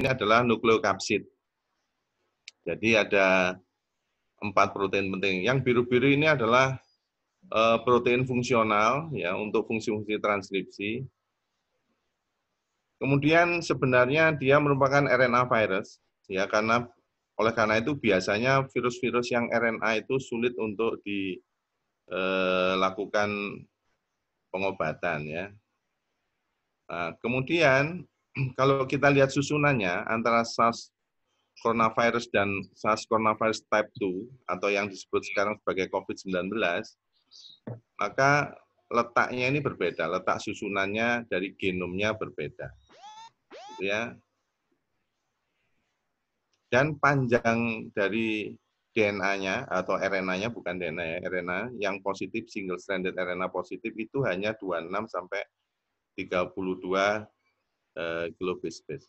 ini adalah nukleokapsid. Jadi ada 4 protein penting. Yang biru-biru ini adalah protein fungsional ya untuk fungsi-fungsi transkripsi. Kemudian sebenarnya dia merupakan RNA virus ya oleh karena itu biasanya virus-virus yang RNA itu sulit untuk dilakukan pengobatan ya. Nah, kemudian kalau kita lihat susunannya antara SARS coronavirus dan SARS coronavirus type 2 atau yang disebut sekarang sebagai COVID-19, maka letaknya ini berbeda, letak susunannya dari genomnya berbeda. Gitu ya. Dan panjang dari DNA-nya atau RNA-nya, bukan DNA ya, RNA yang positif, single stranded RNA positif itu hanya 26 sampai 32 kilobase base.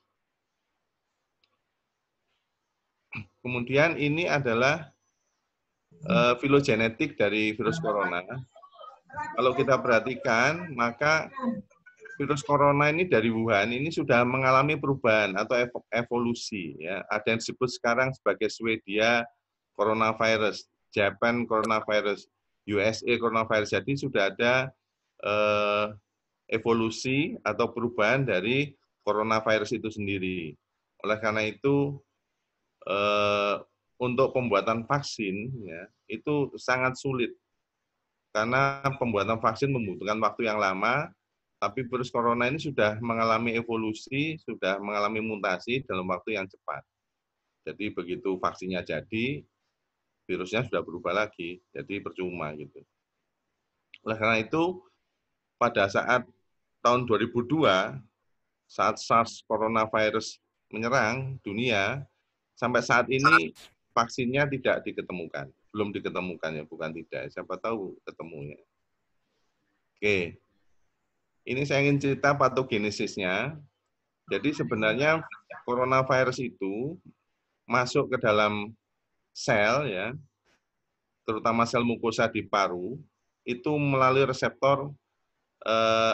Kemudian ini adalah filogenetik dari virus corona. Kalau kita perhatikan, maka virus corona ini dari Wuhan ini sudah mengalami perubahan atau evolusi. Ya. Ada yang disebut sekarang sebagai Swedia coronavirus, Japan coronavirus, USA coronavirus. Jadi sudah ada evolusi atau perubahan dari coronavirus itu sendiri. Oleh karena itu, untuk pembuatan vaksin ya, itu sangat sulit karena pembuatan vaksin membutuhkan waktu yang lama, tapi virus corona ini sudah mengalami evolusi, sudah mengalami mutasi dalam waktu yang cepat. Jadi begitu vaksinnya jadi, virusnya sudah berubah lagi, jadi percuma gitu. Oleh karena itu, pada saat tahun 2002, saat SARS coronavirus menyerang dunia, sampai saat ini vaksinnya tidak diketemukan, belum diketemukan ya, bukan tidak. Siapa tahu ketemunya. Oke, ini saya ingin cerita patogenesisnya. Jadi sebenarnya coronavirus itu masuk ke dalam sel ya, terutama sel mukosa di paru, itu melalui reseptor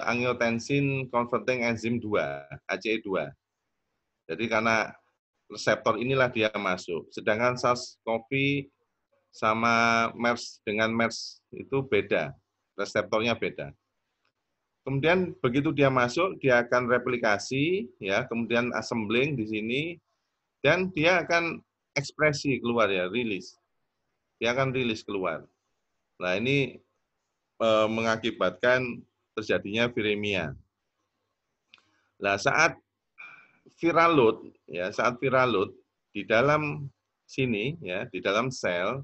angiotensin converting enzyme 2, ACE2. Jadi karena reseptor inilah dia masuk. Sedangkan SARS-CoV sama MERS dengan MERS itu beda, reseptornya beda. Kemudian begitu dia masuk, dia akan replikasi, ya, kemudian assembling di sini, dan dia akan ekspresi keluar ya, rilis. Dia akan rilis keluar. Nah ini mengakibatkan terjadinya viremia. Nah saat viral load, ya, saat viral load di dalam sini, ya, di dalam sel,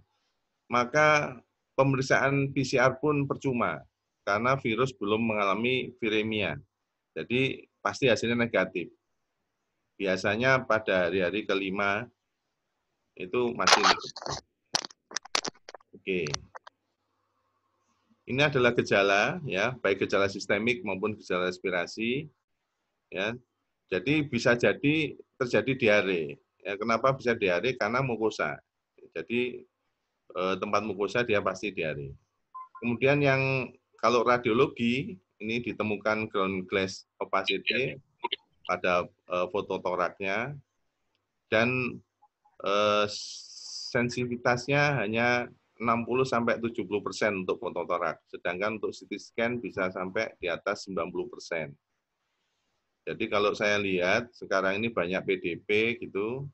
maka pemeriksaan PCR pun percuma karena virus belum mengalami viremia. Jadi pasti hasilnya negatif. Biasanya pada hari-hari kelima itu masih negatif. Oke. Ini adalah gejala, ya, baik gejala sistemik maupun gejala respirasi, ya. Jadi bisa jadi terjadi diare. Ya, kenapa bisa diare? Karena mukosa. Jadi tempat mukosa dia pasti diare. Kemudian yang kalau radiologi ini ditemukan ground glass opacity pada foto toraknya dan sensitivitasnya hanya 60-70% untuk foto torak, sedangkan untuk CT scan bisa sampai di atas 90%. Jadi kalau saya lihat sekarang ini banyak PDP gitu,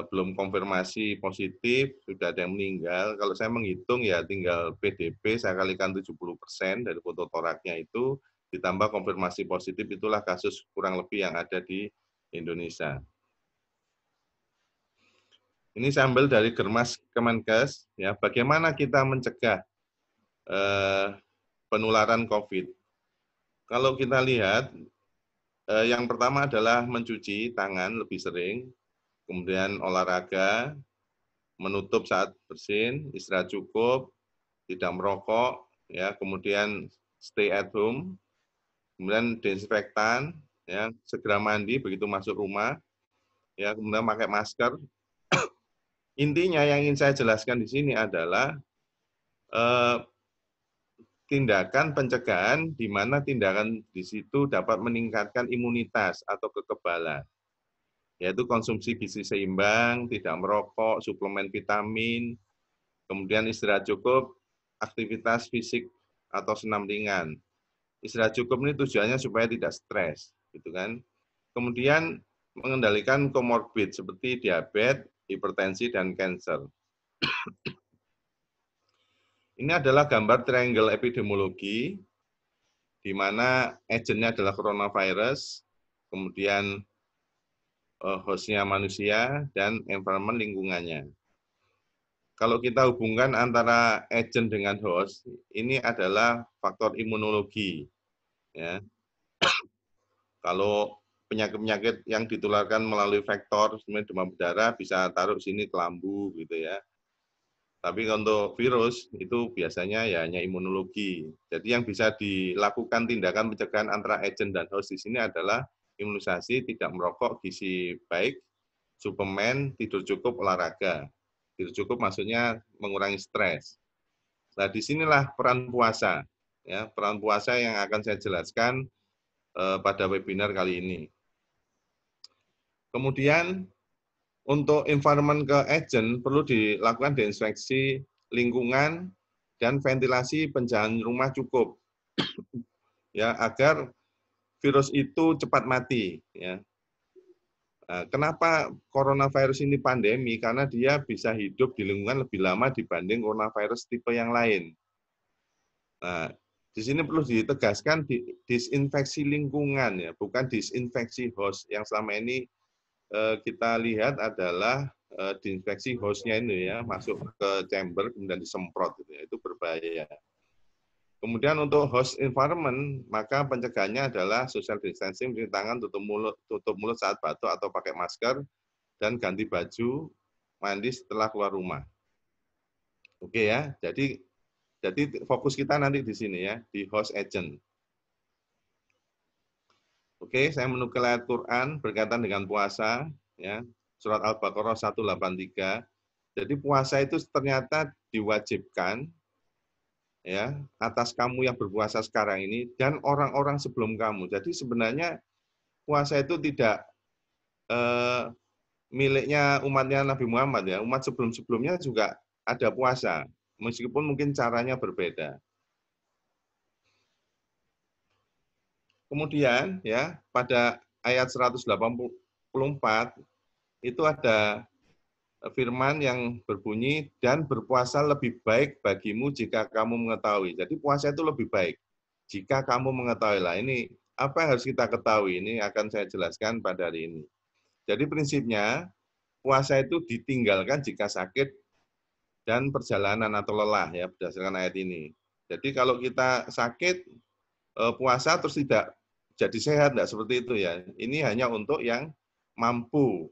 belum konfirmasi positif, sudah ada yang meninggal. Kalau saya menghitung ya tinggal PDP saya kalikan 70% dari foto toraknya itu, ditambah konfirmasi positif, itulah kasus kurang lebih yang ada di Indonesia. Ini saya ambil dari Germas Kemenkes, ya, bagaimana kita mencegah penularan COVID. Kalau kita lihat, yang pertama adalah mencuci tangan lebih sering, kemudian olahraga, menutup saat bersin, istirahat cukup, tidak merokok, ya, kemudian stay at home, kemudian desinfektan, ya, segera mandi begitu masuk rumah, ya, kemudian pakai masker. Intinya yang ingin saya jelaskan di sini adalah tindakan pencegahan di mana tindakan di situ dapat meningkatkan imunitas atau kekebalan. yaitu konsumsi gizi seimbang, tidak merokok, suplemen vitamin, kemudian istirahat cukup, aktivitas fisik atau senam ringan. Istirahat cukup ini tujuannya supaya tidak stres, gitu kan. Kemudian mengendalikan komorbid seperti diabetes, hipertensi, dan kanker. Ini adalah gambar triangle epidemiologi, di mana agentnya adalah coronavirus, kemudian hostnya manusia, dan environment lingkungannya. Kalau kita hubungkan antara agent dengan host, ini adalah faktor imunologi. Ya. Kalau penyakit-penyakit yang ditularkan melalui vektor, sebenarnya demam berdarah bisa taruh sini kelambu gitu ya. Tapi untuk virus itu biasanya ya hanya imunologi. Jadi yang bisa dilakukan tindakan pencegahan antara agent dan host di sini adalah imunisasi, tidak merokok, gizi baik, suplemen, tidur cukup, olahraga. Tidur cukup maksudnya mengurangi stres. Nah, disinilah peran puasa. Ya, peran puasa yang akan saya jelaskan pada webinar kali ini. Kemudian untuk environment ke agent perlu dilakukan desinfeksi lingkungan dan ventilasi penjauhan rumah cukup, ya agar virus itu cepat mati. Ya. Nah, kenapa coronavirus ini pandemi? Karena dia bisa hidup di lingkungan lebih lama dibanding coronavirus tipe yang lain. Nah, di sini perlu ditegaskan disinfeksi lingkungan ya, bukan disinfeksi host yang selama ini kita lihat adalah diinfeksi hostnya ini ya, masuk ke chamber kemudian disemprot gitu ya, itu berbahaya. Kemudian untuk host environment, maka pencegahannya adalah social distancing, cuci tangan, tutup mulut saat batuk atau pakai masker, dan ganti baju, mandi setelah keluar rumah. Oke ya, jadi fokus kita nanti di sini ya, di host agent. Oke, saya menukil ayat Quran berkaitan dengan puasa, ya. Surat Al-Baqarah 183. Jadi puasa itu ternyata diwajibkan ya atas kamu yang berpuasa sekarang ini dan orang-orang sebelum kamu. Jadi sebenarnya puasa itu tidak miliknya umatnya Nabi Muhammad ya. Umat sebelum-sebelumnya juga ada puasa, meskipun mungkin caranya berbeda. Kemudian ya pada ayat 184 itu ada firman yang berbunyi dan berpuasa lebih baik bagimu jika kamu mengetahui. Jadi puasa itu lebih baik jika kamu mengetahui. Lah ini apa yang harus kita ketahui? Ini akan saya jelaskan pada hari ini. Jadi prinsipnya puasa itu ditinggalkan jika sakit dan perjalanan atau lelah ya berdasarkan ayat ini. Jadi kalau kita sakit puasa terus tidak jadi sehat, tidak seperti itu ya. Ini hanya untuk yang mampu.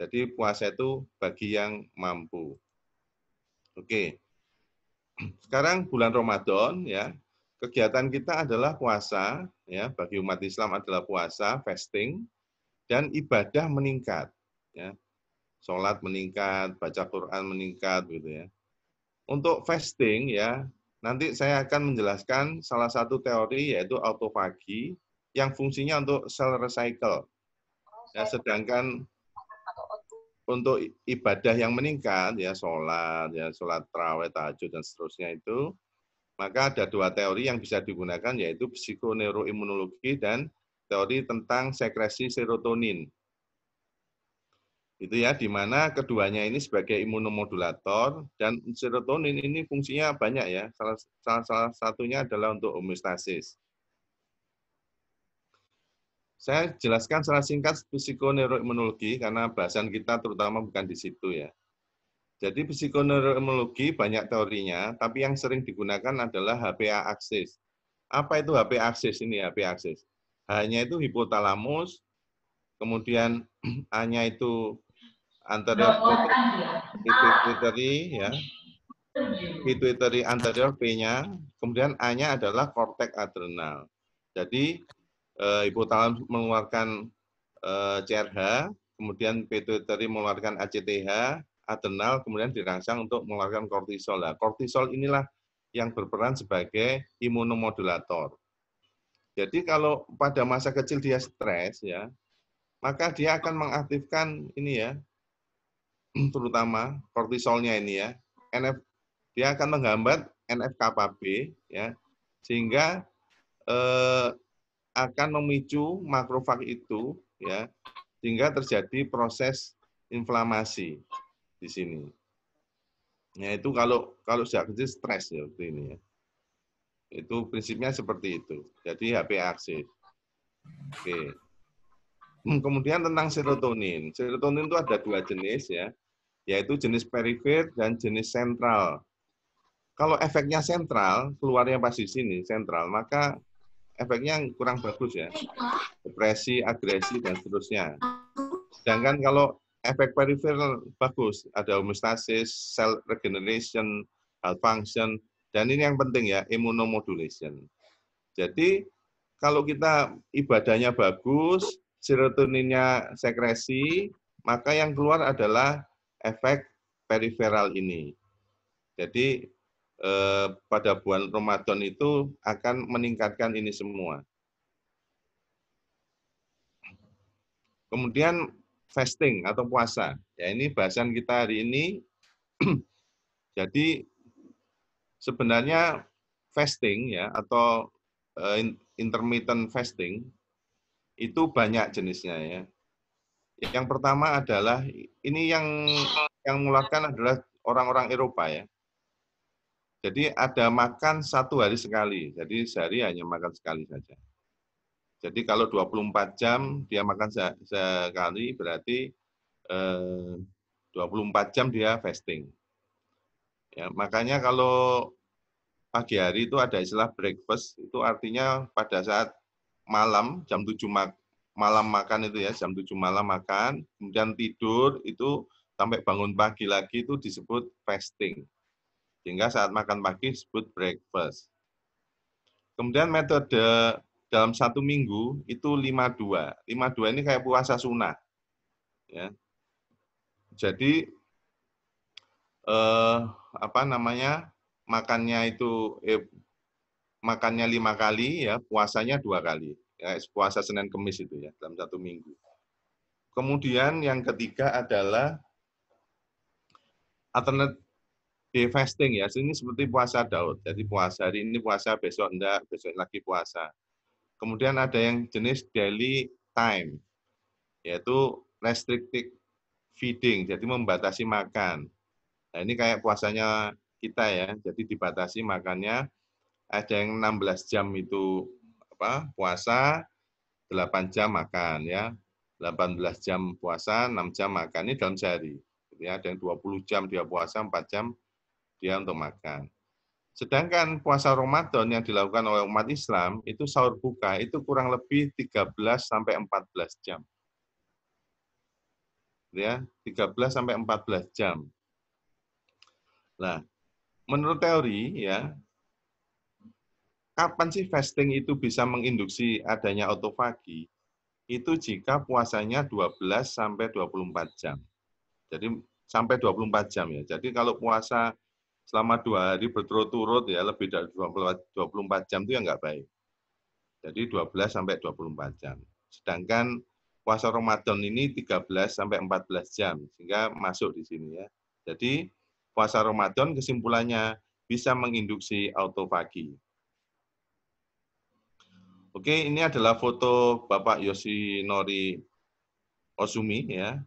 Jadi puasa itu bagi yang mampu. Oke. Sekarang bulan Ramadan ya. Kegiatan kita adalah puasa ya, bagi umat Islam adalah puasa, fasting dan ibadah meningkat ya. Salat meningkat, baca Quran meningkat gitu ya. Untuk fasting ya, nanti saya akan menjelaskan salah satu teori yaitu autofagi yang fungsinya untuk cell recycle. Ya, sedangkan untuk ibadah yang meningkat ya sholat tarawih, tahajud dan seterusnya itu, maka ada dua teori yang bisa digunakan yaitu psikoneuroimunologi dan teori tentang sekresi serotonin. Itu ya, di mana keduanya ini sebagai imunomodulator dan serotonin ini fungsinya banyak ya. Salah satunya adalah untuk homeostasis. Saya jelaskan secara singkat psikoneuroimunologi karena bahasan kita terutama bukan di situ ya. Jadi psikoneuroimunologi banyak teorinya, tapi yang sering digunakan adalah HPA axis. Apa itu HPA axis ini HPA axis? H-nya itu hipotalamus, kemudian A-nya itu anterior pituitary ya. Pituitary anterior P-nya, kemudian A-nya adalah korteks adrenal. Jadi hipotalamus mengeluarkan CRH, kemudian pituitary mengeluarkan ACTH, adrenal kemudian dirangsang untuk mengeluarkan kortisol. Nah, kortisol inilah yang berperan sebagai imunomodulator. Jadi kalau pada masa kecil dia stres ya, maka dia akan mengaktifkan ini ya, terutama kortisolnya ini ya, dia akan menghambat NF-kappa B ya, sehingga akan memicu makrofag itu ya, sehingga terjadi proses inflamasi di sini. Ya itu kalau sejak kecil stres ya seperti ini ya. Itu prinsipnya seperti itu. Jadi HP aktif. Oke. Kemudian tentang serotonin. Serotonin itu ada 2 jenis ya, yaitu jenis perifer dan jenis sentral. Kalau efeknya sentral, keluarnya pas di sini sentral, maka efeknya kurang bagus ya. Depresi, agresi, dan seterusnya. Sedangkan kalau efek perifer bagus, ada homeostasis, cell regeneration, heart function, dan ini yang penting ya, immunomodulation. Jadi kalau kita ibadahnya bagus, serotoninnya sekresi, maka yang keluar adalah efek periferal ini. Jadi pada bulan Ramadan itu akan meningkatkan ini semua. Kemudian fasting atau puasa. Ya ini bahasan kita hari ini. Jadi sebenarnya fasting ya atau intermittent fasting itu banyak jenisnya ya. Yang pertama adalah ini yang mengeluarkan adalah orang-orang Eropa ya. Jadi ada makan 1 hari sekali. Jadi sehari hanya makan sekali saja. Jadi kalau 24 jam dia makan sekali berarti 24 jam dia fasting. Ya, makanya kalau pagi hari itu ada istilah breakfast, itu artinya pada saat malam, jam 7 malam makan itu ya, jam 7 malam makan, kemudian tidur itu sampai bangun pagi lagi itu disebut fasting. Sehingga saat makan pagi disebut breakfast. Kemudian metode dalam 1 minggu itu 52. 52 ini kayak puasa sunnah. Ya. Jadi makannya itu makannya 5 kali ya, puasanya 2 kali. Ya, puasa Senin Kemis itu ya dalam 1 minggu. Kemudian yang ketiga adalah alternate day fasting ya. Ini seperti puasa Daud. Jadi puasa hari ini puasa, besok enggak, besok lagi puasa. Kemudian ada yang jenis daily time, yaitu restricted feeding, jadi membatasi makan. Nah, ini kayak puasanya kita ya, jadi dibatasi makannya. Ada yang 16 jam itu puasa, 8 jam makan ya. 18 jam puasa, 6 jam makan. Ini dalam sehari. Jadi ada yang 20 jam dia puasa, 4 jam dia untuk makan. Sedangkan puasa Ramadan yang dilakukan oleh umat Islam, itu sahur buka, itu kurang lebih 13 sampai 14 jam. Ya, 13 sampai 14 jam. Nah, menurut teori ya, kapan sih fasting itu bisa menginduksi adanya autofagi? Itu jika puasanya 12 sampai 24 jam. Jadi sampai 24 jam ya. Jadi kalau puasa selama 2 hari berturut-turut ya lebih dari 24 jam itu ya nggak baik. Jadi 12 sampai 24 jam. Sedangkan puasa Ramadan ini 13 sampai 14 jam sehingga masuk di sini ya. Jadi puasa Ramadan kesimpulannya bisa menginduksi autofagi. Oke, ini adalah foto Bapak Yoshinori Ozumi ya.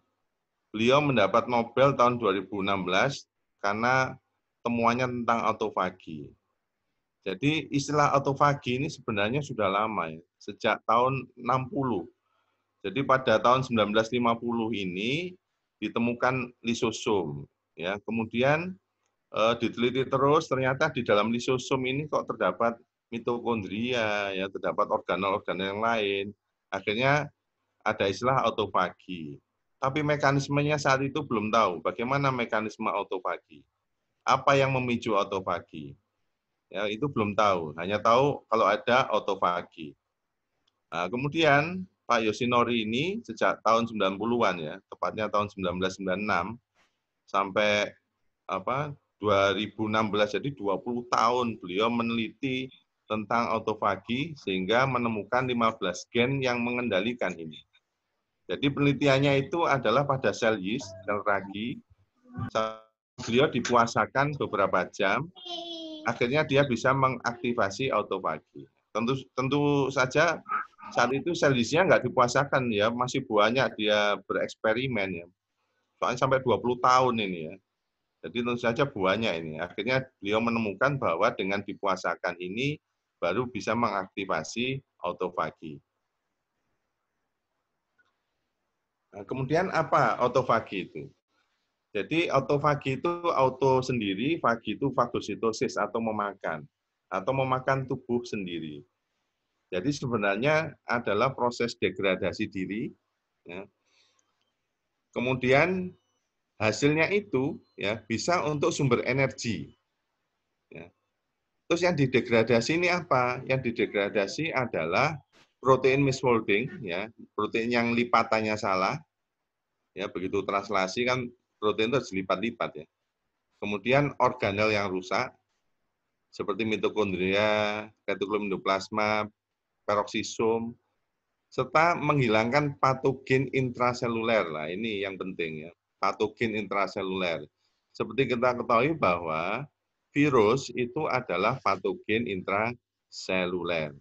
Beliau mendapat Nobel tahun 2016 karena temuannya tentang autofagi. Jadi istilah autofagi ini sebenarnya sudah lama ya, sejak tahun 60. Jadi pada tahun 1950 ini ditemukan lisosom ya. Kemudian diteliti terus ternyata di dalam lisosom ini kok terdapat mitokondria ya, terdapat organel-organel yang lain. Akhirnya ada istilah autofagi. Tapi mekanismenya saat itu belum tahu bagaimana mekanisme autofagi. Apa yang memicu autofagi? Ya, itu belum tahu, hanya tahu kalau ada autofagi. Nah, kemudian Pak Yoshinori ini sejak tahun 90-an ya, tepatnya tahun 1996 sampai 2016, jadi 20 tahun beliau meneliti tentang autofagi sehingga menemukan 15 gen yang mengendalikan ini. Jadi penelitiannya itu adalah pada sel yeast, sel ragi. Beliau dipuasakan beberapa jam, akhirnya dia bisa mengaktifasi autofagi. Tentu saja saat itu sel yeast-nya nggak dipuasakan ya, masih banyak dia bereksperimen ya. Soalnya sampai 20 tahun ini ya. Jadi tentu saja banyak ini. Akhirnya beliau menemukan bahwa dengan dipuasakan ini baru bisa mengaktifasi autofagi. Nah, kemudian apa autofagi itu? Jadi autofagi itu auto sendiri, fagi itu fagositosis atau memakan tubuh sendiri. Jadi sebenarnya adalah proses degradasi diri. Ya. Kemudian hasilnya itu ya bisa untuk sumber energi. Ya. Terus yang didegradasi ini apa? Yang didegradasi adalah protein misfolding, ya, protein yang lipatannya salah. Ya, begitu translasi kan protein itu harus dilipat-lipat ya. Kemudian organel yang rusak seperti mitokondria, retikulum endoplasma, peroksisom, serta menghilangkan patogen intraseluler. Nah, ini yang penting ya, patogen intraseluler. Seperti kita ketahui bahwa virus itu adalah patogen intraseluler.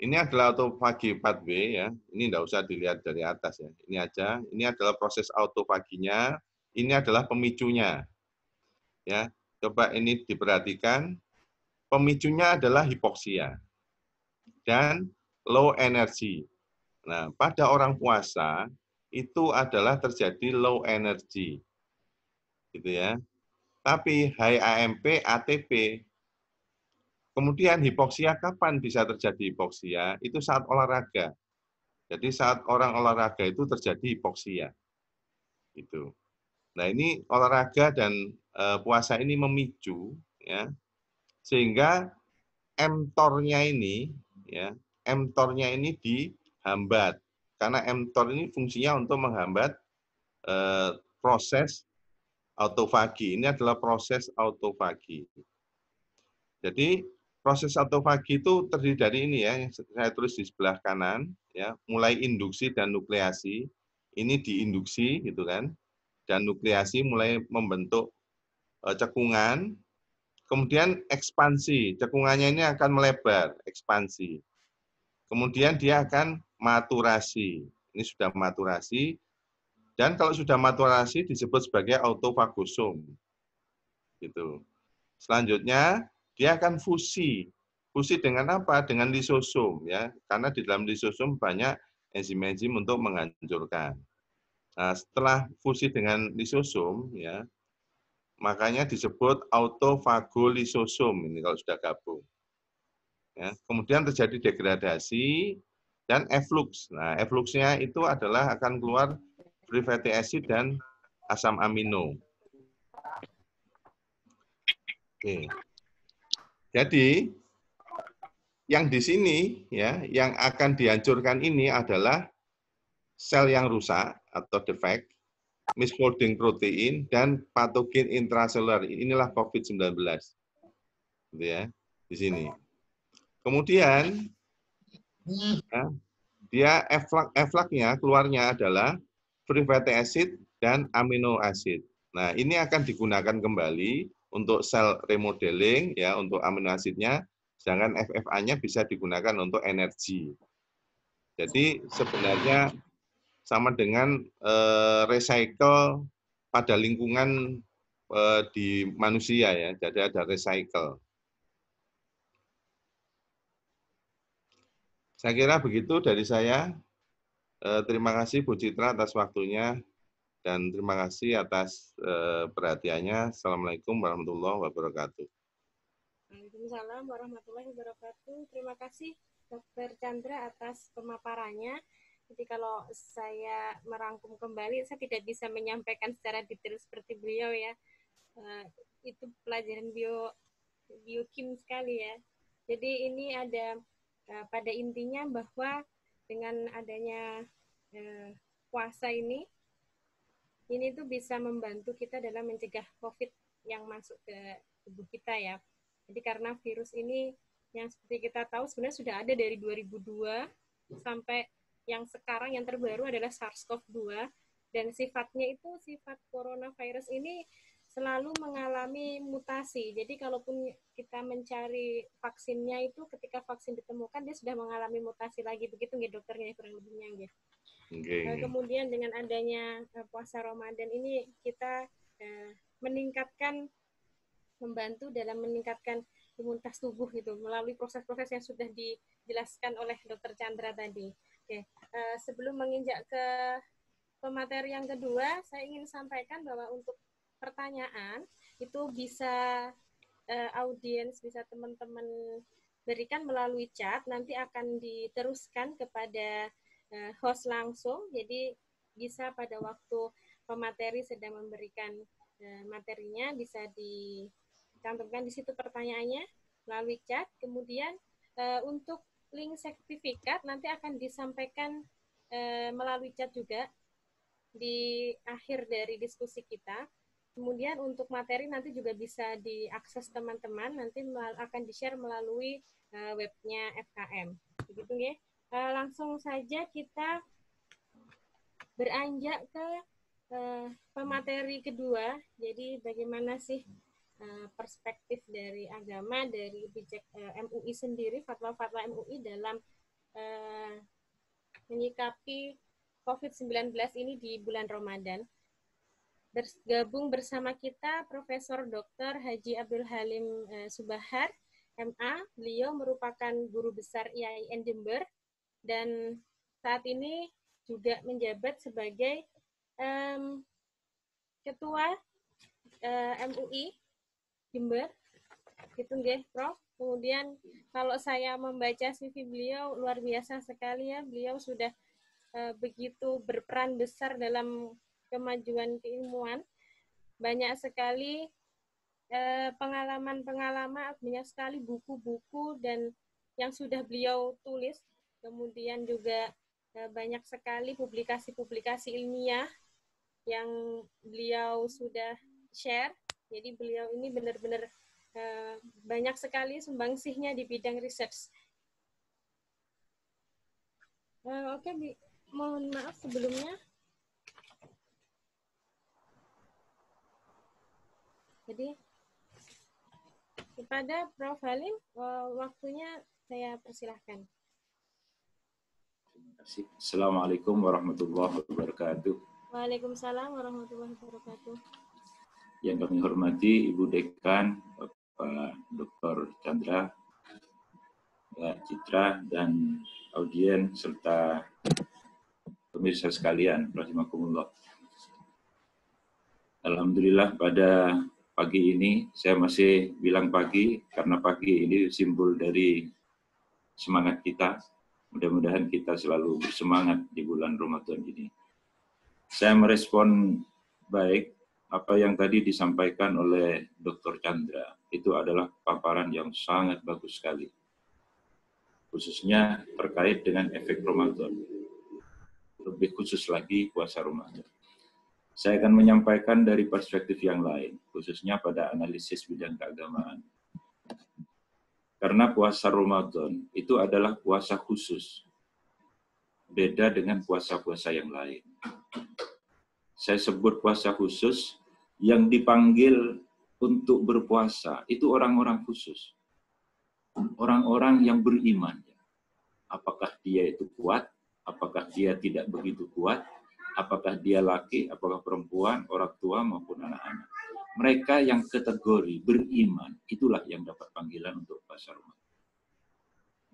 Ini adalah autofagi 4B ya. Ini tidak usah dilihat dari atas ya. Ini aja. Ini adalah proses autofaginya. Ini adalah pemicunya. Ya, coba ini diperhatikan. Pemicunya adalah hipoksia dan low energy. Nah, pada orang puasa itu adalah terjadi low energy, gitu ya. Tapi high AMP, ATP. Kemudian hipoksia, kapan bisa terjadi hipoksia? Itu saat olahraga. Jadi saat orang olahraga itu terjadi hipoksia. Gitu. Nah, ini olahraga dan puasa ini memicu ya, sehingga mTOR-nya ini ya, mTOR-nya ini dihambat. Karena mTOR ini fungsinya untuk menghambat proses autofagi. Ini adalah proses autofagi. Jadi proses autofagi itu terdiri dari ini ya, yang saya tulis di sebelah kanan ya, mulai induksi dan nukleasi. Ini diinduksi gitu kan. Dan nukleasi mulai membentuk cekungan, kemudian ekspansi. Cekungannya ini akan melebar, ekspansi. Kemudian dia akan maturasi. Ini sudah maturasi. Dan kalau sudah maturasi disebut sebagai autofagosom. Gitu. Selanjutnya dia akan fusi. Fusi dengan apa? Dengan lisosom ya. Karena di dalam lisosom banyak enzim-enzim untuk menghancurkan. Nah, setelah fusi dengan lisosom ya, makanya disebut autofagolisosom ini kalau sudah gabung. Ya, kemudian terjadi degradasi dan efflux. Nah, effluxnya itu adalah akan keluar free fatty acid dan asam amino. Oke. Jadi yang di sini ya, yang akan dihancurkan ini adalah sel yang rusak atau defect, misfolding protein dan patogen intraseluler. Inilah COVID-19. Gitu ya, di sini. Kemudian ya, dia effluxnya keluarnya adalah free fatty acid dan amino acid. Nah, ini akan digunakan kembali untuk sel remodeling ya, untuk amino acidnya, sedangkan FFA-nya bisa digunakan untuk energi. Jadi sebenarnya sama dengan recycle pada lingkungan di manusia ya. Jadi ada recycle. Saya kira begitu dari saya. Terima kasih Bu Citra atas waktunya dan terima kasih atas perhatiannya. Assalamualaikum warahmatullahi wabarakatuh. Waalaikumsalam warahmatullahi wabarakatuh. Terima kasih Dr. Chandra atas pemaparannya. Jadi kalau saya merangkum kembali, saya tidak bisa menyampaikan secara detail seperti beliau ya. Itu pelajaran biokim sekali ya. Jadi ini ada pada intinya bahwa dengan adanya puasa ini tuh bisa membantu kita dalam mencegah COVID yang masuk ke tubuh kita ya. Jadi karena virus ini yang seperti kita tahu sebenarnya sudah ada dari 2002 sampai yang sekarang yang terbaru adalah SARS-CoV-2, dan sifatnya itu sifat coronavirus ini selalu mengalami mutasi. Jadi kalaupun kita mencari vaksinnya itu ketika vaksin ditemukan dia sudah mengalami mutasi lagi, begitu nggih dokternya kurang lebihnya nggih. Kemudian dengan adanya puasa Ramadan ini kita meningkatkan, membantu dalam meningkatkan imunitas tubuh gitu melalui proses-proses yang sudah dijelaskan oleh Dr. Chandra tadi. Oke, sebelum menginjak ke pemateri yang kedua, saya ingin sampaikan bahwa untuk pertanyaan itu bisa audiens, bisa teman-teman berikan melalui chat, nanti akan diteruskan kepada host langsung, jadi bisa pada waktu pemateri sedang memberikan materinya bisa dicantumkan di situ pertanyaannya melalui chat. Kemudian untuk link sertifikat nanti akan disampaikan melalui chat juga di akhir dari diskusi kita. Kemudian untuk materi nanti juga bisa diakses teman-teman, nanti akan di-share melalui webnya FKM. Begitu ya. Langsung saja kita beranjak ke pemateri kedua. Jadi bagaimana sih perspektif dari agama, dari MUI sendiri, fatwa-fatwa MUI dalam menyikapi COVID-19 ini di bulan Ramadan. Bergabung bersama kita Profesor Dr. Haji Abdul Halim Subahar, MA. Beliau merupakan guru besar IAIN Jember dan saat ini juga menjabat sebagai Ketua MUI Jember. Gitu nggih, Prof. Kemudian kalau saya membaca CV beliau luar biasa sekali ya. Beliau sudah begitu berperan besar dalam kemajuan keilmuan, banyak sekali pengalaman-pengalaman, banyak sekali buku-buku dan yang sudah beliau tulis, kemudian juga banyak sekali publikasi-publikasi ilmiah yang beliau sudah share. Jadi beliau ini benar-benar banyak sekali sumbangsihnya di bidang research. Oke, mohon maaf sebelumnya. Jadi kepada Prof. Halim, waktunya saya persilahkan. Terima kasih. Assalamualaikum warahmatullahi wabarakatuh. Waalaikumsalam warahmatullahi wabarakatuh. Yang kami hormati Ibu Dekan, Bapak Dr. Chandra, Mbak Citra, dan audien serta pemirsa sekalian, rahimakumullah. Alhamdulillah pada pagi ini, saya masih bilang pagi karena pagi ini simbol dari semangat kita. Mudah-mudahan kita selalu bersemangat di bulan Ramadan ini. Saya merespon baik apa yang tadi disampaikan oleh Dr. Chandra. Itu adalah paparan yang sangat bagus sekali. Khususnya terkait dengan efek Ramadan. Lebih khusus lagi puasa Ramadan. Saya akan menyampaikan dari perspektif yang lain, khususnya pada analisis bidang keagamaan. Karena puasa Ramadan itu adalah puasa khusus. Beda dengan puasa-puasa yang lain. Saya sebut puasa khusus, yang dipanggil untuk berpuasa, itu orang-orang khusus. Orang-orang yang beriman. Apakah dia itu kuat, apakah dia tidak begitu kuat, apakah dia laki, apakah perempuan, orang tua maupun anak-anak. Mereka yang kategori beriman, itulah yang dapat panggilan untuk puasa Ramadan.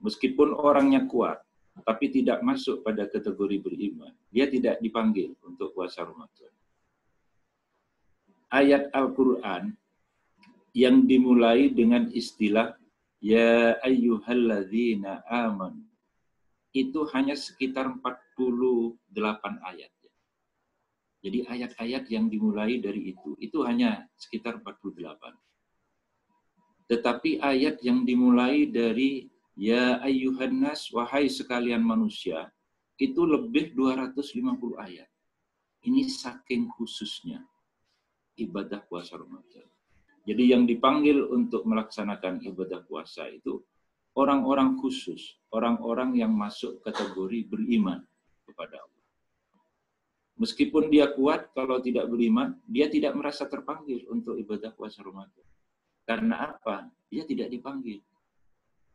Meskipun orangnya kuat, tapi tidak masuk pada kategori beriman, dia tidak dipanggil untuk puasa Ramadan. Ayat Al-Quran yang dimulai dengan istilah Ya ayyuhalladzina amanu, itu hanya sekitar 48 ayat. Jadi ayat-ayat yang dimulai dari itu hanya sekitar 48. Tetapi ayat yang dimulai dari Ya ayyuhan nas, wahai sekalian manusia, itu lebih 250 ayat. Ini saking khususnya ibadah puasa Ramadan. Jadi yang dipanggil untuk melaksanakan ibadah puasa itu orang-orang khusus, orang-orang yang masuk kategori beriman. kepada Allah. Meskipun dia kuat, kalau tidak beriman, dia tidak merasa terpanggil untuk ibadah puasa Ramadan. Karena apa? Dia tidak dipanggil.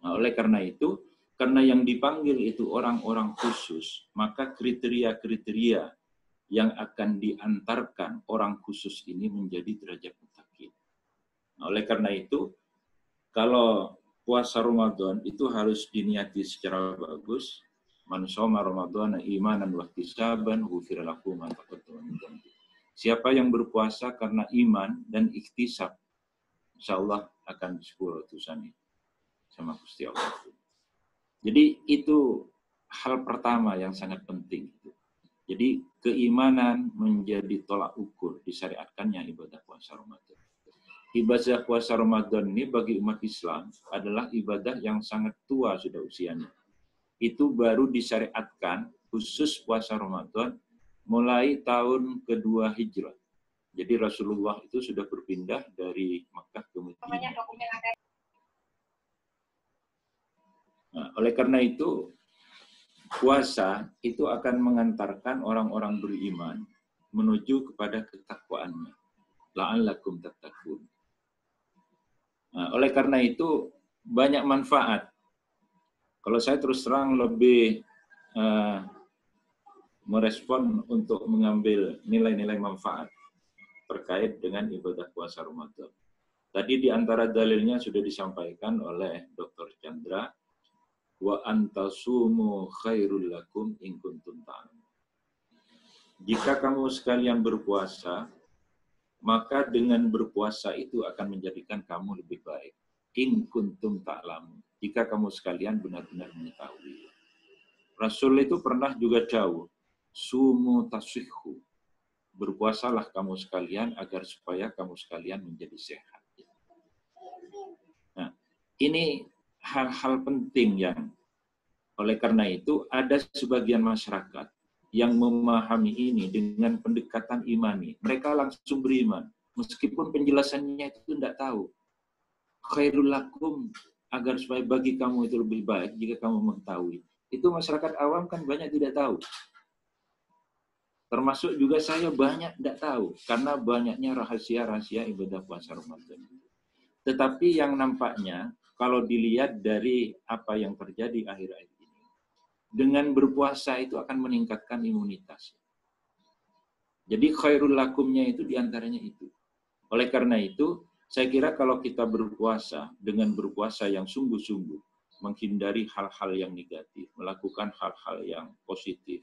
Nah, oleh karena itu, karena yang dipanggil itu orang-orang khusus, maka kriteria-kriteria yang akan diantarkan orang khusus ini menjadi derajat muttaqin. Nah, oleh karena itu, kalau puasa Ramadan itu harus diniati secara bagus. Man shoma Ramadhana imanan wa ihtisaban ghufira lahu ma taqaddama min dhanbi. Siapa yang berpuasa karena iman dan ihtisab, insyaallah akan disepuro dosannya sama Gusti Allah. Jadi itu hal pertama yang sangat penting. Jadi keimanan menjadi tolak ukur disyariatkannya ibadah puasa Ramadan. Ibadah puasa Ramadan ini bagi umat Islam adalah ibadah yang sangat tua sudah usianya. Itu baru disyariatkan khusus puasa Ramadan mulai tahun kedua Hijrah. Jadi Rasulullah itu sudah berpindah dari Makkah ke Madinah. Nah, oleh karena itu, puasa itu akan mengantarkan orang-orang beriman menuju kepada ketakwaannya. La'allakum tattaqun. Nah, oleh karena itu, banyak manfaat. Kalau saya terus terang lebih merespon untuk mengambil nilai-nilai manfaat terkait dengan ibadah puasa Ramadan. Tadi di antara dalilnya sudah disampaikan oleh Dr. Chandra, wa antasumu khairul lakum in kuntum ta'lamun. Jika kamu sekalian berpuasa, maka dengan berpuasa itu akan menjadikan kamu lebih baik. In kuntum ta'lamun. Jika kamu sekalian benar-benar mengetahui. Rasul itu pernah juga jauh, sumu tasihhu. Berpuasalah kamu sekalian agar supaya kamu sekalian menjadi sehat. Nah, ini hal-hal penting yang oleh karena itu ada sebagian masyarakat yang memahami ini dengan pendekatan imani. Mereka langsung beriman, meskipun penjelasannya itu tidak tahu. Khairul lakum, agar supaya bagi kamu itu lebih baik jika kamu mengetahui. Itu masyarakat awam kan banyak tidak tahu. Termasuk juga saya banyak tidak tahu, karena banyaknya rahasia-rahasia ibadah puasa Ramadan. Tetapi yang nampaknya, kalau dilihat dari apa yang terjadi akhir-akhir ini, dengan berpuasa itu akan meningkatkan imunitas. Jadi khairul lakumnya itu diantaranya itu. Oleh karena itu, saya kira kalau kita berpuasa dengan berpuasa yang sungguh-sungguh, menghindari hal-hal yang negatif, melakukan hal-hal yang positif,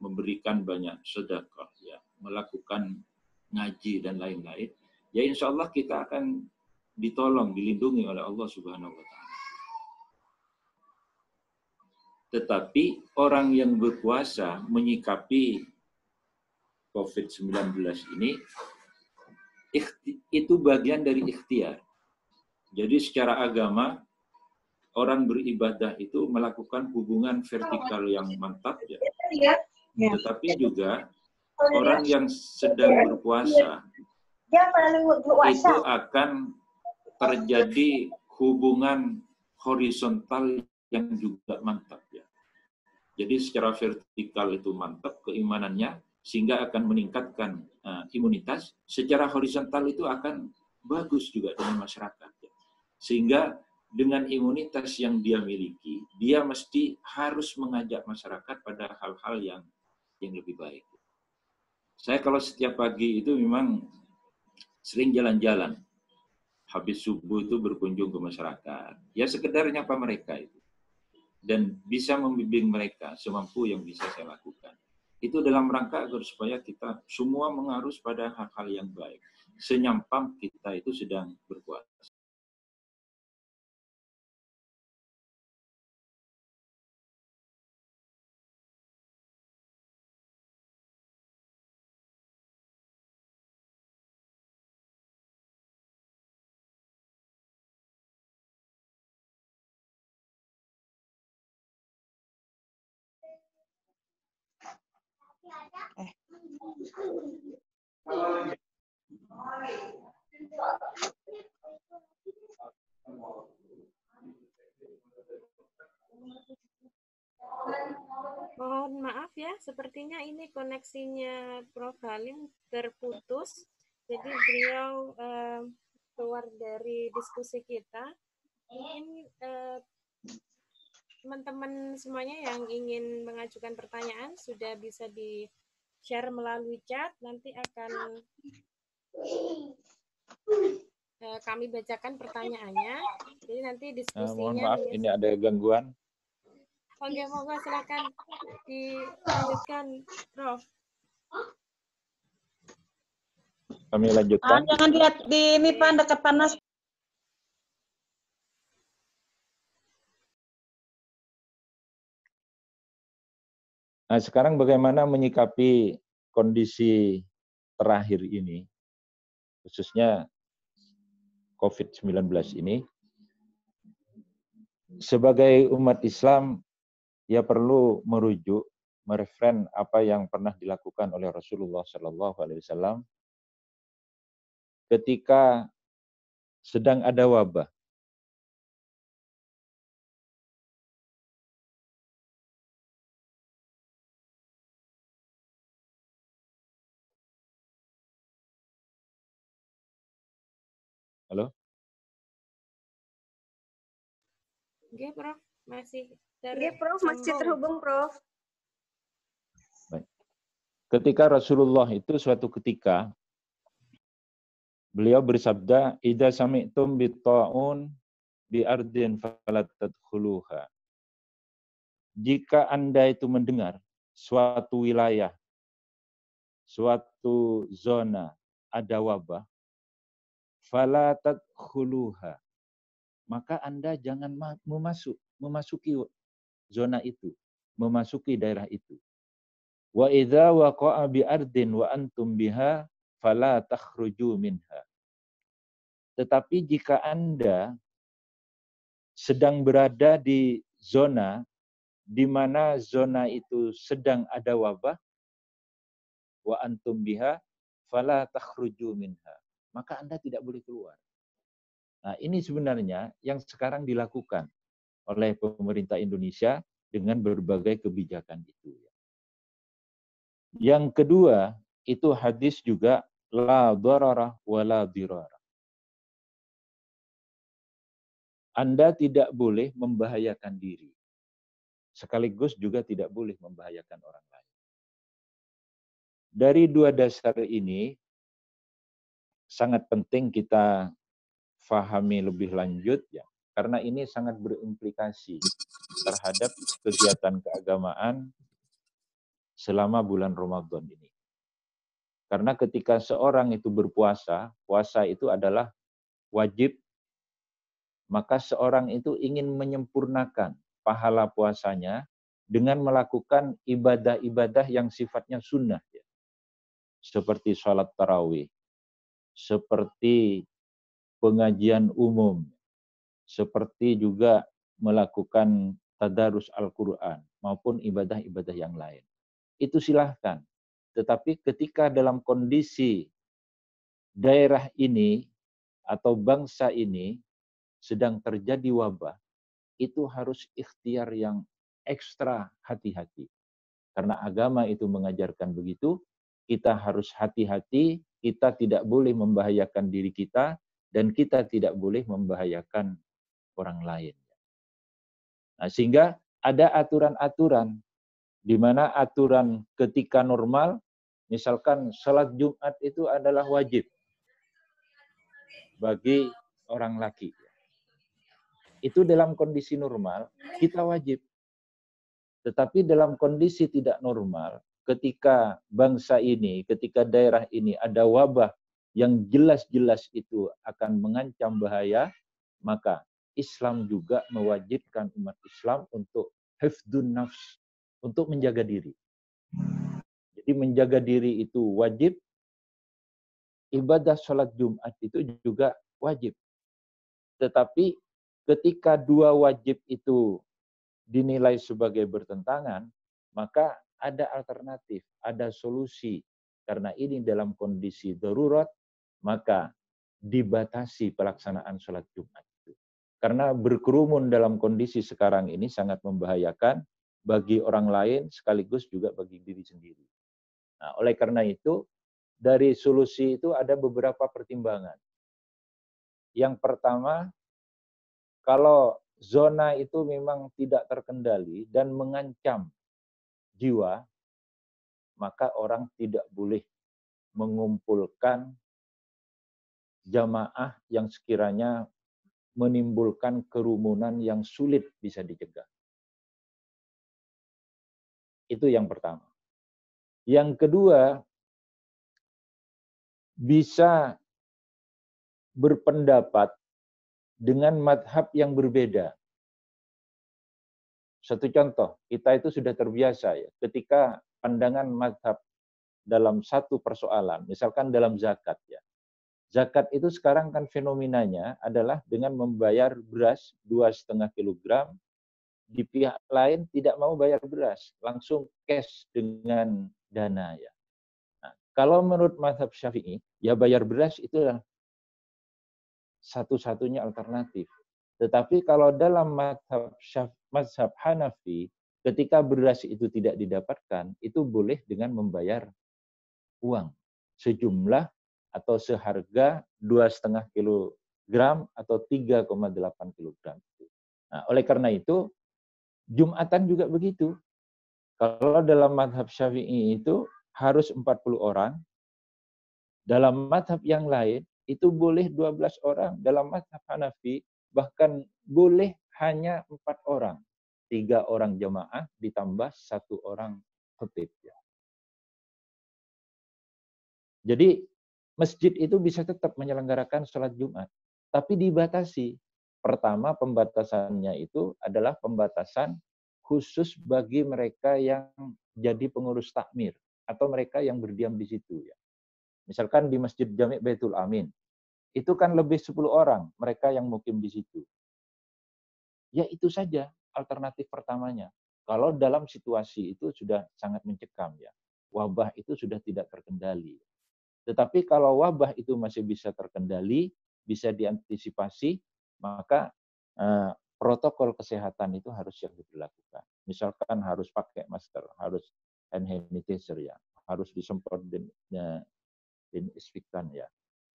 memberikan banyak sedekah, ya, melakukan ngaji dan lain-lain, ya insya Allah kita akan ditolong, dilindungi oleh Allah Subhanahu wa Ta'ala. Tetapi orang yang berpuasa menyikapi COVID-19 ini, itu bagian dari ikhtiar. Jadi secara agama, orang beribadah itu melakukan hubungan vertikal yang mantap, ya. Tetapi juga orang yang sedang berpuasa itu akan terjadi hubungan horizontal yang juga mantap, ya. Jadi secara vertikal itu mantap keimanannya, sehingga akan meningkatkan imunitas. Secara horizontal itu akan bagus juga dengan masyarakat, ya. Sehingga dengan imunitas yang dia miliki, dia mesti harus mengajak masyarakat pada hal-hal yang lebih baik. Saya kalau setiap pagi itu memang sering jalan-jalan. Habis subuh itu berkunjung ke masyarakat. Ya sekedar nyapa mereka itu. Dan bisa membimbing mereka semampu yang bisa saya lakukan. Itu dalam rangka agar supaya kita semua mengarus pada hal-hal yang baik. Senyampang kita itu sedang berpuasa. Mohon maaf ya, sepertinya ini koneksinya Prof. Halim terputus. Jadi beliau keluar dari diskusi kita. Mungkin teman-teman semuanya yang ingin mengajukan pertanyaan sudah bisa di-share melalui chat. Nanti akan kami bacakan pertanyaannya. Jadi nanti diskusinya. Mohon maaf, ini ada gangguan. Oke, monggo silakan dilanjutkan, Prof. Kami lanjutkan. Jangan lihat di ini Pak, dekat panas. Nah, sekarang bagaimana menyikapi kondisi terakhir ini, khususnya COVID-19 ini? Sebagai umat Islam, ya perlu merujuk, mereferen apa yang pernah dilakukan oleh Rasulullah SAW ketika sedang ada wabah. Halo? Oke, Prof. Masih terhubung, Prof. Baik. Ketika Rasulullah itu suatu ketika, beliau bersabda, "Idza sami'tum bitta'un bi ardin falat tadkhuluha." Jika Anda itu mendengar suatu wilayah, suatu zona ada wabah, fala tadkhuluha, maka Anda jangan memasuki zona itu, memasuki daerah itu. Wa idza waqa'a bi ardin wa antum biha fala takhruju minha. Tetapi jika Anda sedang berada di zona di mana zona itu sedang ada wabah, wa antum biha fala takhruju minha, maka Anda tidak boleh keluar. Nah, ini sebenarnya yang sekarang dilakukan oleh pemerintah Indonesia dengan berbagai kebijakan itu. Yang kedua, itu hadis juga la darara wa la dirara. Anda tidak boleh membahayakan diri, sekaligus juga tidak boleh membahayakan orang lain. Dari dua dasar ini, sangat penting kita fahami lebih lanjut, ya, karena ini sangat berimplikasi terhadap kegiatan keagamaan selama bulan Ramadan ini. Karena ketika seorang itu berpuasa, puasa itu adalah wajib, maka seorang itu ingin menyempurnakan pahala puasanya dengan melakukan ibadah-ibadah yang sifatnya sunnah, ya. Seperti sholat tarawih, seperti pengajian umum, seperti juga melakukan tadarus Al-Quran, maupun ibadah-ibadah yang lain. Itu silahkan. Tetapi ketika dalam kondisi daerah ini atau bangsa ini sedang terjadi wabah, itu harus ikhtiar yang ekstra hati-hati. Karena agama itu mengajarkan begitu, kita harus hati-hati, kita tidak boleh membahayakan diri kita, dan kita tidak boleh membahayakan orang lain. Nah, sehingga ada aturan-aturan, di mana aturan ketika normal, misalkan salat Jumat itu adalah wajib bagi orang laki. Itu dalam kondisi normal, kita wajib. Tetapi dalam kondisi tidak normal, ketika bangsa ini, ketika daerah ini ada wabah yang jelas-jelas itu akan mengancam bahaya, maka Islam juga mewajibkan umat Islam untuk hifdun nafs, untuk menjaga diri. Jadi menjaga diri itu wajib, ibadah sholat Jumat itu juga wajib. Tetapi ketika dua wajib itu dinilai sebagai bertentangan, maka ada alternatif, ada solusi. Karena ini dalam kondisi darurat, maka dibatasi pelaksanaan sholat Jumat. Karena berkerumun dalam kondisi sekarang ini sangat membahayakan, bagi orang lain sekaligus juga bagi diri sendiri. Nah, oleh karena itu, dari solusi itu ada beberapa pertimbangan. Yang pertama, kalau zona itu memang tidak terkendali dan mengancam jiwa, maka orang tidak boleh mengumpulkan jamaah yang sekiranya menimbulkan kerumunan yang sulit bisa dicegah. Itu yang pertama. Yang kedua, bisa berpendapat dengan madhab yang berbeda. Satu contoh, kita itu sudah terbiasa ya, ketika pandangan madhab dalam satu persoalan, misalkan dalam zakat ya. Zakat itu sekarang kan fenomenanya adalah dengan membayar beras 2,5 kilogram, di pihak lain tidak mau bayar beras, langsung cash dengan dana ya. Nah, kalau menurut mazhab Syafi'i, ya bayar beras itu adalah satu-satunya alternatif. Tetapi kalau dalam mazhab Hanafi, ketika beras itu tidak didapatkan, itu boleh dengan membayar uang sejumlah atau seharga 2,5 kilogram atau 3,8 kilogram. Nah, oleh karena itu, Jumatan juga begitu. Kalau dalam mazhab Syafi'i itu harus 40 orang, dalam mazhab yang lain itu boleh 12 orang, dalam mazhab Hanafi bahkan boleh hanya 4 orang. 3 orang jamaah ditambah 1 orang khatib. Jadi masjid itu bisa tetap menyelenggarakan sholat Jumat, tapi dibatasi. Pertama, pembatasannya itu adalah pembatasan khusus bagi mereka yang jadi pengurus takmir atau mereka yang berdiam di situ ya. Misalkan di Masjid Jami' Baitul Amin, itu kan lebih 10 orang mereka yang mukim di situ. Ya itu saja alternatif pertamanya. Kalau dalam situasi itu sudah sangat mencekam ya. Wabah itu sudah tidak terkendali. Tetapi kalau wabah itu masih bisa terkendali, bisa diantisipasi, maka protokol kesehatan itu harus yang dilakukan. Misalkan harus pakai masker, harus hand sanitizer ya, harus disemprot disinfektan ya.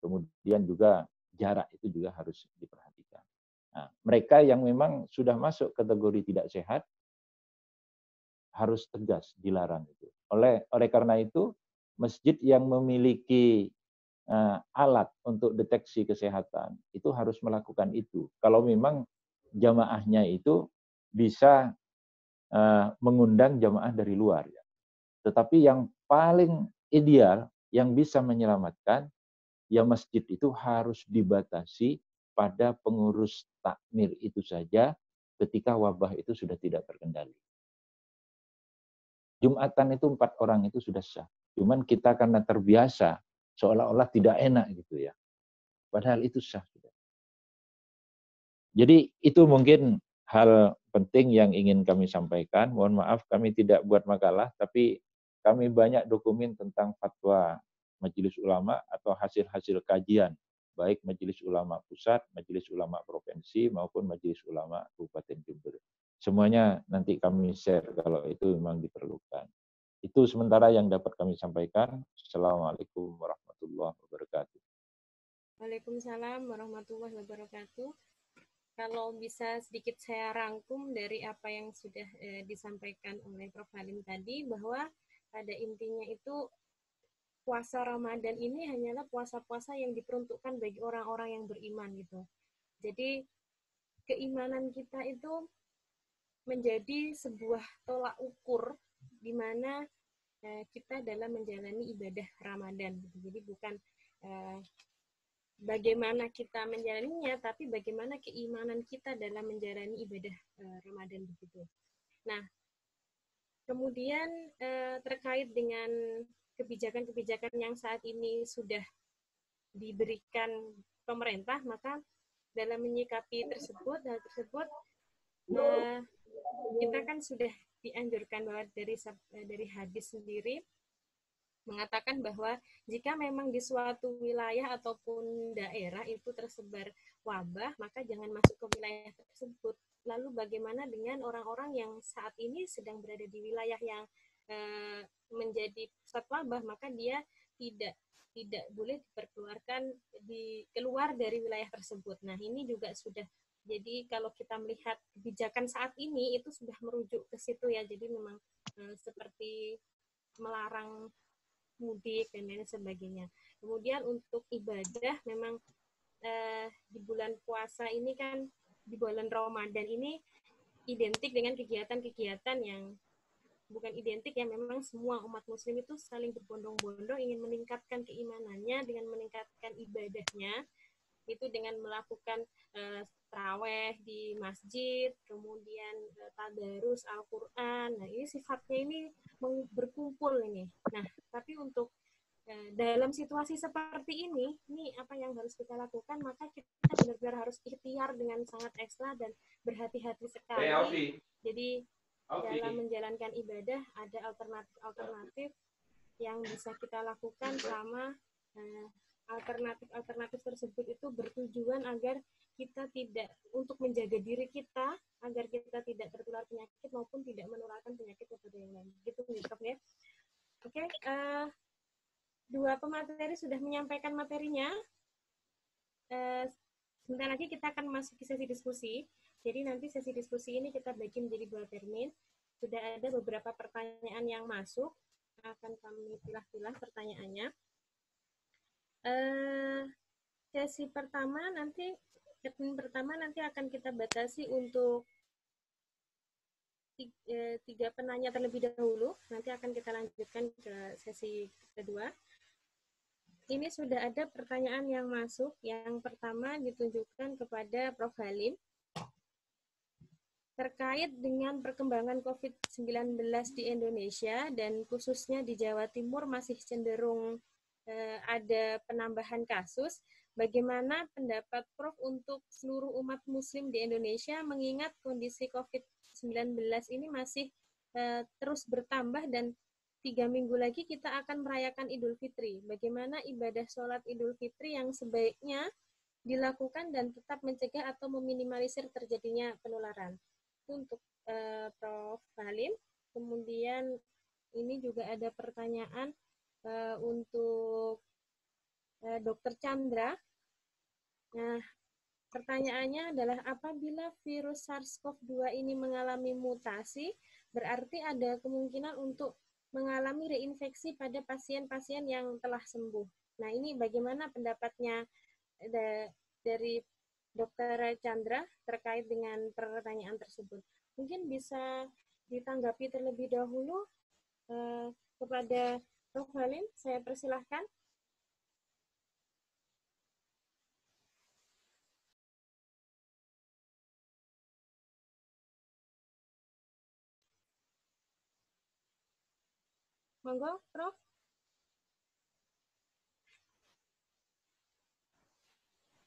Kemudian juga jarak itu juga harus diperhatikan. Nah, mereka yang memang sudah masuk kategori tidak sehat harus tegas dilarang itu. Oleh karena itu, masjid yang memiliki alat untuk deteksi kesehatan itu harus melakukan itu. Kalau memang jamaahnya itu bisa mengundang jamaah dari luar. Ya. Tetapi yang paling ideal, yang bisa menyelamatkan, ya masjid itu harus dibatasi pada pengurus takmir itu saja ketika wabah itu sudah tidak terkendali. Jumatan itu 4 orang itu sudah sah. Cuman kita karena terbiasa, seolah-olah tidak enak gitu ya. Padahal itu sah. Jadi itu mungkin hal penting yang ingin kami sampaikan. Mohon maaf kami tidak buat makalah, tapi kami banyak dokumen tentang fatwa Majelis Ulama atau hasil-hasil kajian, baik Majelis Ulama Pusat, Majelis Ulama Provinsi, maupun Majelis Ulama Kabupaten Jember. Semuanya nanti kami share kalau itu memang diperlukan. Itu sementara yang dapat kami sampaikan. Assalamualaikum warahmatullahi wabarakatuh. Waalaikumsalam warahmatullahi wabarakatuh. Kalau bisa sedikit saya rangkum dari apa yang sudah disampaikan oleh Prof. Halim tadi, bahwa pada intinya itu puasa Ramadan ini hanyalah puasa-puasa yang diperuntukkan bagi orang-orang yang beriman gitu. Jadi keimanan kita itu menjadi sebuah tolak ukur di mana kita dalam menjalani ibadah Ramadan. Jadi bukan bagaimana kita menjalaninya, tapi bagaimana keimanan kita dalam menjalani ibadah Ramadan begitu. Nah, kemudian terkait dengan kebijakan-kebijakan yang saat ini sudah diberikan pemerintah, maka dalam menyikapi hal tersebut kita kan sudah dianjurkan bahwa dari hadis sendiri mengatakan bahwa jika memang di suatu wilayah ataupun daerah itu tersebar wabah, maka jangan masuk ke wilayah tersebut. lalu bagaimana dengan orang-orang yang saat ini sedang berada di wilayah yang menjadi pusat wabah, maka dia tidak boleh diperkeluarkan keluar dari wilayah tersebut. Nah, ini juga sudah, jadi kalau kita melihat kebijakan saat ini itu sudah merujuk ke situ ya. Jadi memang seperti melarang mudik dan lain sebagainya. Kemudian untuk ibadah memang di bulan puasa ini kan, di bulan Ramadan ini identik dengan kegiatan-kegiatan yang bukan identik ya, memang semua umat muslim itu saling berbondong-bondong ingin meningkatkan keimanannya dengan meningkatkan ibadahnya, itu dengan melakukan taraweh di masjid, kemudian tadarus Al-Quran. Nah, ini sifatnya ini berkumpul ini. Nah, tapi untuk dalam situasi seperti ini apa yang harus kita lakukan? Maka kita benar-benar harus ikhtiar dengan sangat ekstra dan berhati-hati sekali. Jadi dalam menjalankan ibadah ada alternatif yang bisa kita lakukan selama alternatif tersebut itu bertujuan agar kita tidak, untuk menjaga diri kita agar kita tidak tertular penyakit maupun tidak menularkan penyakit kepada yang lain. Gitu ya. Oke, dua pemateri sudah menyampaikan materinya. Sebentar lagi kita akan masuk ke sesi diskusi. Jadi nanti sesi diskusi ini kita bagi menjadi 2 termin. Sudah ada beberapa pertanyaan yang masuk. Akan kami pilah-pilah pertanyaannya. Sesi pertama nanti akan kita batasi untuk 3 penanya terlebih dahulu. Nanti akan kita lanjutkan ke sesi kedua. Ini sudah ada pertanyaan yang masuk. Yang pertama ditunjukkan kepada Prof. Halim. Terkait dengan perkembangan COVID-19 di Indonesia dan khususnya di Jawa Timur masih cenderung ada penambahan kasus, bagaimana pendapat Prof untuk seluruh umat muslim di Indonesia mengingat kondisi COVID-19 ini masih terus bertambah dan 3 minggu lagi kita akan merayakan Idul Fitri. Bagaimana ibadah sholat Idul Fitri yang sebaiknya dilakukan dan tetap mencegah atau meminimalisir terjadinya penularan. Itu untuk Prof. Halim. Kemudian ini juga ada pertanyaan untuk Dr. Chandra. Nah, pertanyaannya adalah apabila virus SARS-CoV-2 ini mengalami mutasi, berarti ada kemungkinan untuk mengalami reinfeksi pada pasien-pasien yang telah sembuh. Nah, ini bagaimana pendapatnya dari Dr. Chandra terkait dengan pertanyaan tersebut? Mungkin bisa ditanggapi terlebih dahulu kepada Prof. Halim, saya persilahkan. Monggo, Prof.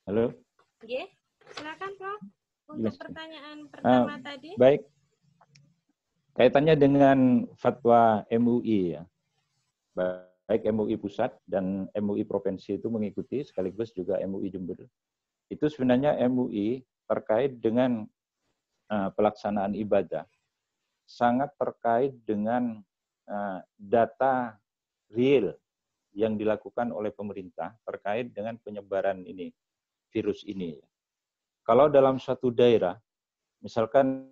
Halo. Oke, silakan Prof. Untuk pertanyaan pertama tadi. Baik. Kaitannya dengan fatwa MUI ya. Baik MUI pusat dan MUI provinsi itu mengikuti, sekaligus juga MUI Jember. Itu sebenarnya MUI terkait dengan pelaksanaan ibadah sangat terkait dengan data real yang dilakukan oleh pemerintah terkait dengan penyebaran ini, virus ini. Kalau dalam suatu daerah, misalkan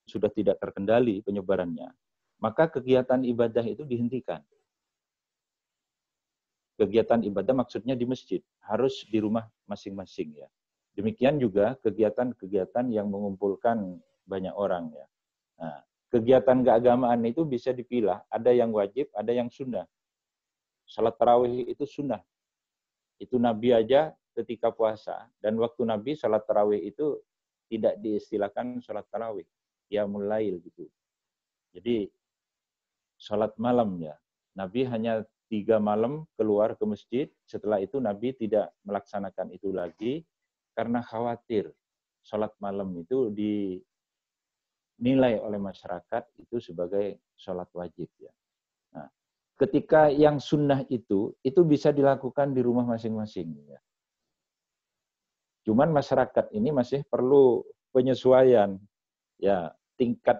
sudah tidak terkendali penyebarannya, maka kegiatan ibadah itu dihentikan. Kegiatan ibadah maksudnya di masjid, harus di rumah masing-masing ya. Demikian juga kegiatan-kegiatan yang mengumpulkan banyak orang ya. Nah, kegiatan keagamaan itu bisa dipilah, ada yang wajib, ada yang sunnah. Salat tarawih itu sunnah. Itu Nabi aja ketika puasa, dan waktu Nabi salat tarawih itu tidak diistilahkan salat tarawih, qiyamul lail gitu. Jadi salat malam ya. Nabi hanya 3 malam keluar ke masjid, setelah itu Nabi tidak melaksanakan itu lagi karena khawatir salat malam itu dinilai oleh masyarakat itu sebagai salat wajib ya. Nah, ketika yang sunnah itu bisa dilakukan di rumah masing-masing ya. Cuman masyarakat ini masih perlu penyesuaian. Ya, tingkat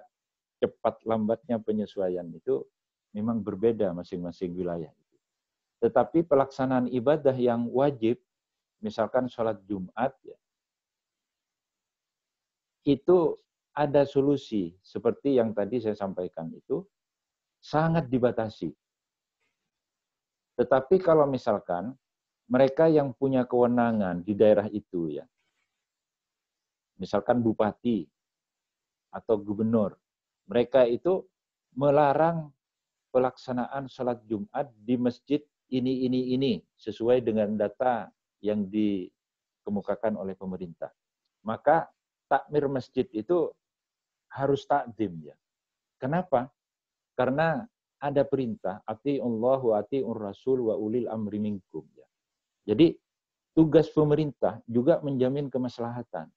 cepat lambatnya penyesuaian itu memang berbeda masing-masing wilayah. Tetapi pelaksanaan ibadah yang wajib, misalkan sholat Jumat, ya, itu ada solusi. Seperti yang tadi saya sampaikan itu, sangat dibatasi. Tetapi kalau misalkan mereka yang punya kewenangan di daerah itu, ya, misalkan bupati atau gubernur, mereka itu melarang pelaksanaan sholat Jumat di masjid ini, sesuai dengan data yang dikemukakan oleh pemerintah. Maka takmir masjid itu harus takdim, ya. Kenapa? Karena ada perintah, ati'ullah wa ati'ur rasul wa ulil amri minkum, ya. Jadi tugas pemerintah juga menjamin kemaslahatan.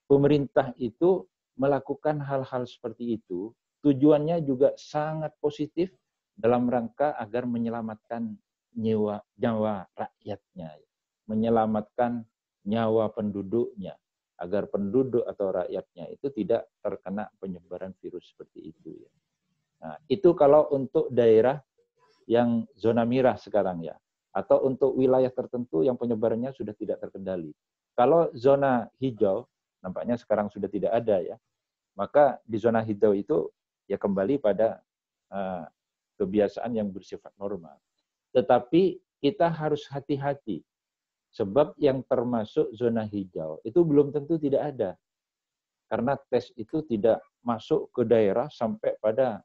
Pemerintah itu melakukan hal-hal seperti itu, tujuannya juga sangat positif dalam rangka agar menyelamatkan nyawa rakyatnya, menyelamatkan nyawa penduduknya, agar penduduk atau rakyatnya itu tidak terkena penyebaran virus seperti itu. Ya. Nah, itu kalau untuk daerah yang zona merah sekarang, ya, atau untuk wilayah tertentu yang penyebarannya sudah tidak terkendali. Kalau zona hijau, nampaknya sekarang sudah tidak ada, ya. Maka di zona hijau itu ya kembali pada kebiasaan yang bersifat normal. Tetapi kita harus hati-hati, sebab yang termasuk zona hijau itu belum tentu tidak ada. Karena tes itu tidak masuk ke daerah sampai pada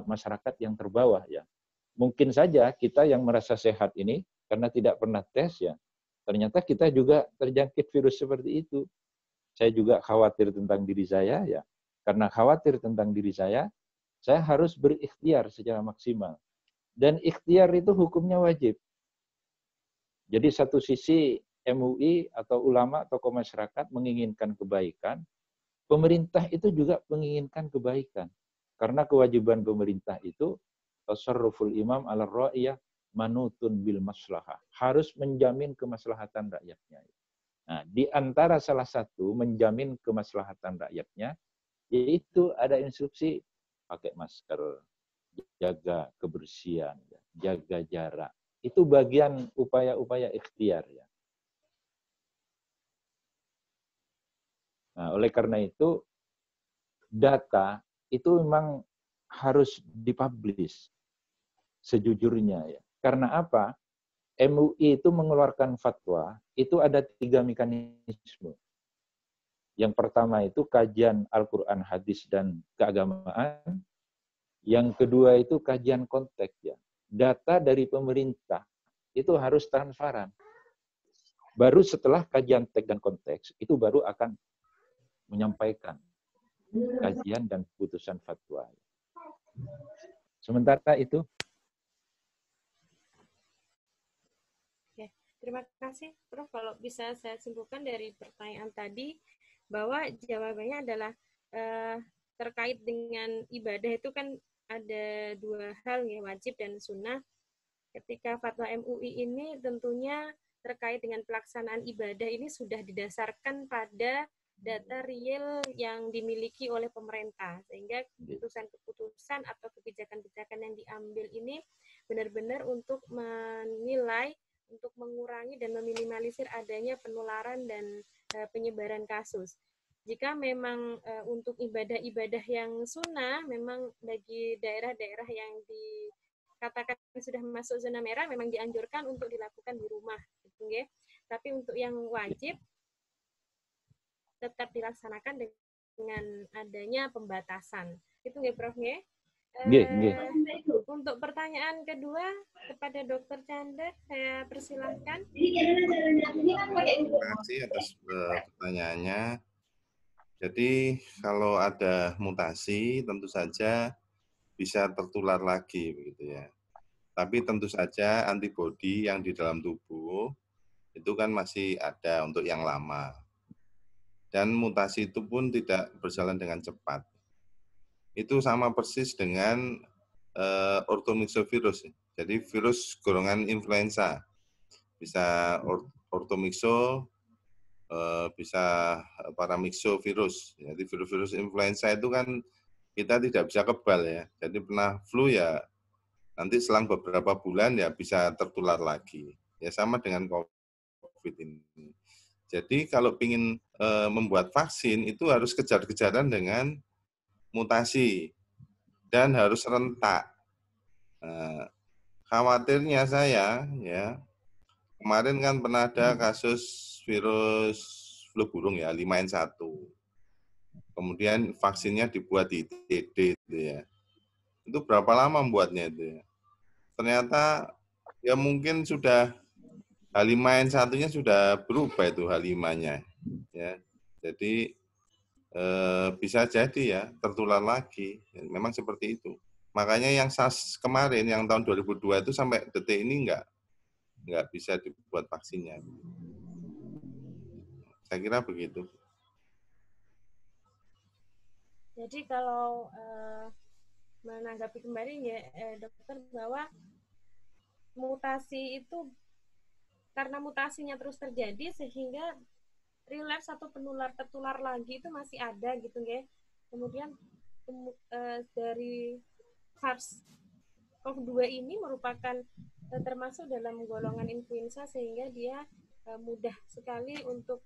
masyarakat yang terbawah, ya. Mungkin saja kita yang merasa sehat ini karena tidak pernah tes, ya, ternyata kita juga terjangkit virus seperti itu. Saya juga khawatir tentang diri saya, ya. Karena khawatir tentang diri saya harus berikhtiar secara maksimal. Dan ikhtiar itu hukumnya wajib. Jadi satu sisi MUI atau ulama, tokoh masyarakat menginginkan kebaikan, pemerintah itu juga menginginkan kebaikan. Karena kewajiban pemerintah itu, tasarruful imam ala ra'iyah manutun bil maslahah. Harus menjamin kemaslahatan rakyatnya. Nah, di antara salah satu menjamin kemaslahatan rakyatnya, yaitu ada instruksi pakai masker, jaga kebersihan, jaga jarak. Itu bagian upaya-upaya ikhtiar, ya. Nah, oleh karena itu, data itu memang harus dipublish sejujurnya, ya. Karena apa? MUI itu mengeluarkan fatwa, itu ada 3 mekanisme. Yang pertama itu kajian Al-Quran, hadis, dan keagamaan. Yang kedua itu kajian konteks, ya. Data dari pemerintah itu harus transparan. Baru setelah kajian teks dan konteks, itu baru akan menyampaikan kajian dan putusan fatwa. Sementara itu. Terima kasih, Prof. Kalau bisa saya simpulkan dari pertanyaan tadi, bahwa jawabannya adalah terkait dengan ibadah itu kan ada 2 hal, ya, wajib dan sunnah. Ketika fatwa MUI ini tentunya terkait dengan pelaksanaan ibadah ini sudah didasarkan pada data real yang dimiliki oleh pemerintah, sehingga keputusan-keputusan atau kebijakan-kebijakan yang diambil ini benar-benar untuk menilai, untuk mengurangi dan meminimalisir adanya penularan dan penyebaran kasus. Jika memang untuk ibadah-ibadah yang sunnah, memang bagi daerah-daerah yang dikatakan sudah masuk zona merah, memang dianjurkan untuk dilakukan di rumah, gitu, ya. Tapi untuk yang wajib tetap dilaksanakan dengan adanya pembatasan. Itu nggih, Prof, ya? Untuk pertanyaan kedua kepada Dr. Chandra, saya persilahkan. Terima kasih atas pertanyaannya. Jadi kalau ada mutasi tentu saja bisa tertular lagi, begitu, ya. Tapi tentu saja antibodi yang di dalam tubuh itu kan masih ada untuk yang lama. Dan mutasi itu pun tidak berjalan dengan cepat. Itu sama persis dengan orthomyxovirus. Jadi virus golongan influenza. Bisa orthomyxo bisa paramyxovirus. Jadi virus-virus influenza itu kan kita tidak bisa kebal ya. Jadi pernah flu ya nanti selang beberapa bulan ya bisa tertular lagi. Ya sama dengan COVID ini. Jadi kalau ingin membuat vaksin itu harus kejar-kejaran dengan mutasi dan harus rentak. Khawatirnya saya ya kemarin kan pernah ada kasus virus flu burung ya, 5N1. Kemudian vaksinnya dibuat di ITD itu ya. Itu berapa lama membuatnya itu ya? Ternyata ya mungkin sudah H5N1-nya sudah berubah itu H5-nya. Ya. Jadi bisa jadi ya tertular lagi. Memang seperti itu. Makanya yang SARS kemarin yang tahun 2002 itu sampai detik ini nggak bisa dibuat vaksinnya. Saya kira begitu. Jadi kalau menanggapi kembali ya dokter bahwa mutasi itu karena mutasinya terus terjadi sehingga relapse atau tertular lagi itu masih ada gitu ya. Kemudian dari SARS-CoV-2 ini merupakan termasuk dalam golongan influenza sehingga dia mudah sekali untuk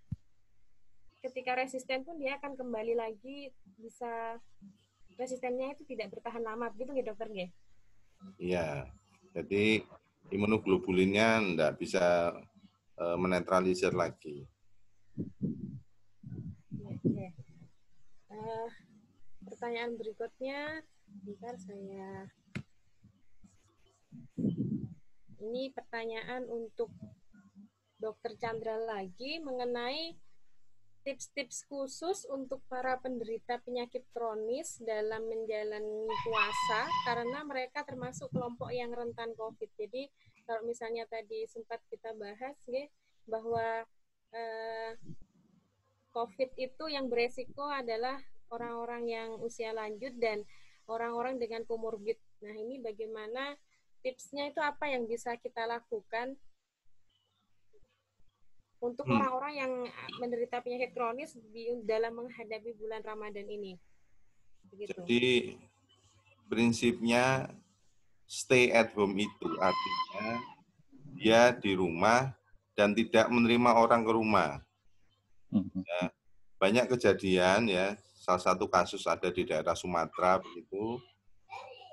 ketika resisten pun dia akan kembali lagi, bisa resistennya itu tidak bertahan lama begitu ya dokter ya? Iya, jadi imunoglobulinnya tidak bisa menetralisir lagi. Oke. Pertanyaan berikutnya, bentar saya. Ini pertanyaan untuk Dokter Chandra lagi mengenai tips-tips khusus untuk para penderita penyakit kronis dalam menjalani puasa karena mereka termasuk kelompok yang rentan COVID. Jadi kalau misalnya tadi sempat kita bahas ya, bahwa COVID itu yang beresiko adalah orang-orang yang usia lanjut dan orang-orang dengan komorbid. Nah ini bagaimana tipsnya itu apa yang bisa kita lakukan untuk orang-orang yang menderita penyakit kronis dalam menghadapi bulan Ramadan ini. Begitu. Jadi prinsipnya stay at home itu artinya dia di rumah dan tidak menerima orang ke rumah. Ya, banyak kejadian ya, salah satu kasus ada di daerah Sumatera begitu.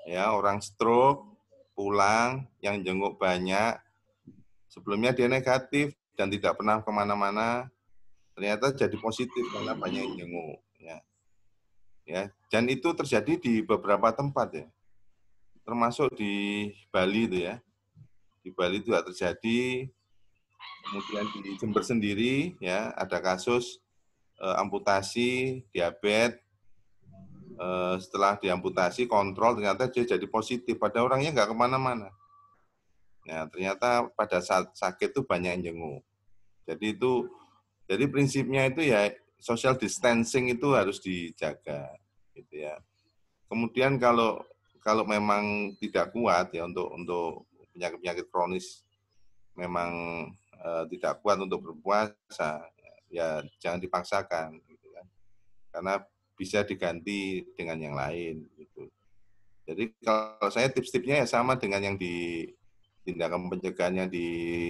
Ya, orang stroke pulang yang jenguk banyak. Sebelumnya dia negatif dan tidak pernah kemana-mana, ternyata jadi positif karena banyak yang jenguk. Ya, dan itu terjadi di beberapa tempat ya, termasuk di Bali itu ya. Di Bali itu terjadi, kemudian di Jember sendiri ya ada kasus amputasi diabetes. Setelah diamputasi kontrol ternyata dia jadi positif, pada orangnya nggak kemana-mana. Nah, ternyata pada saat sakit itu banyak yang jenguk. Jadi prinsipnya itu ya social distancing itu harus dijaga, gitu ya. Kemudian kalau memang tidak kuat ya untuk penyakit kronis memang tidak kuat untuk berpuasa, ya jangan dipaksakan, gitu kan. Karena bisa diganti dengan yang lain, gitu. Jadi kalau saya tips-tipsnya ya sama dengan yang di tindakan pencegahannya di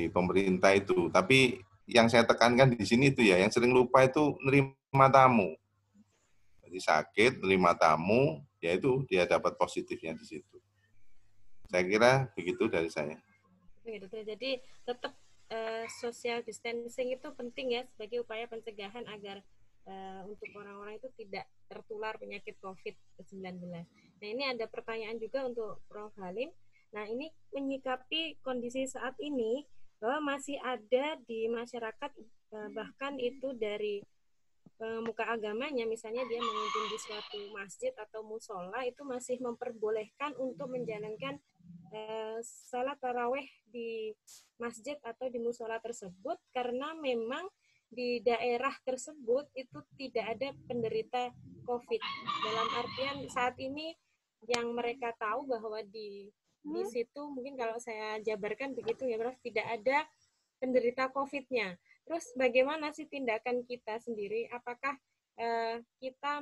pemerintah itu. Tapi yang saya tekankan di sini itu ya, yang sering lupa itu nerima tamu. Jadi sakit, nerima tamu, ya itu dia dapat positifnya di situ. Saya kira begitu dari saya. Jadi tetap social distancing itu penting ya sebagai upaya pencegahan agar untuk orang-orang itu tidak tertular penyakit COVID-19. Nah ini ada pertanyaan juga untuk Prof. Halim. Nah ini menyikapi kondisi saat ini bahwa masih ada di masyarakat bahkan itu dari pemuka agamanya, misalnya dia memimpin di suatu masjid atau musola itu masih memperbolehkan untuk menjalankan salat taraweh di masjid atau di musola tersebut karena memang di daerah tersebut itu tidak ada penderita COVID. Dalam artian saat ini yang mereka tahu bahwa di situ mungkin kalau saya jabarkan begitu ya Prof, tidak ada penderita COVID-nya. Terus bagaimana sih tindakan kita sendiri? Apakah kita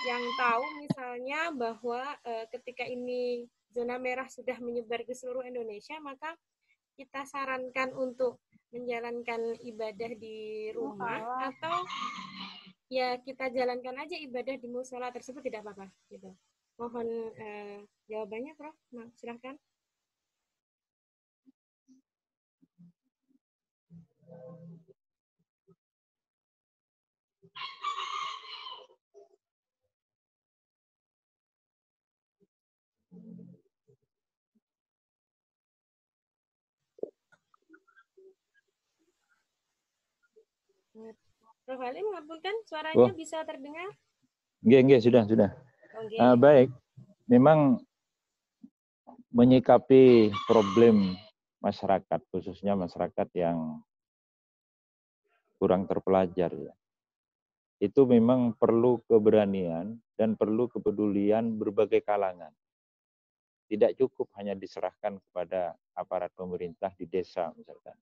yang tahu misalnya bahwa ketika ini zona merah sudah menyebar ke seluruh Indonesia, maka kita sarankan untuk menjalankan ibadah di rumah atau ya kita jalankan aja ibadah di musola tersebut tidak apa-apa gitu. Mohon jawabannya, Prof. Nah, silahkan. Prof. Halim, ngapunten, suaranya bisa terdengar? Nggih, sudah. Okay. Baik, memang menyikapi problem masyarakat, khususnya masyarakat yang kurang terpelajar, ya. Itu memang perlu keberanian dan perlu kepedulian berbagai kalangan. Tidak cukup hanya diserahkan kepada aparat pemerintah di desa misalkan.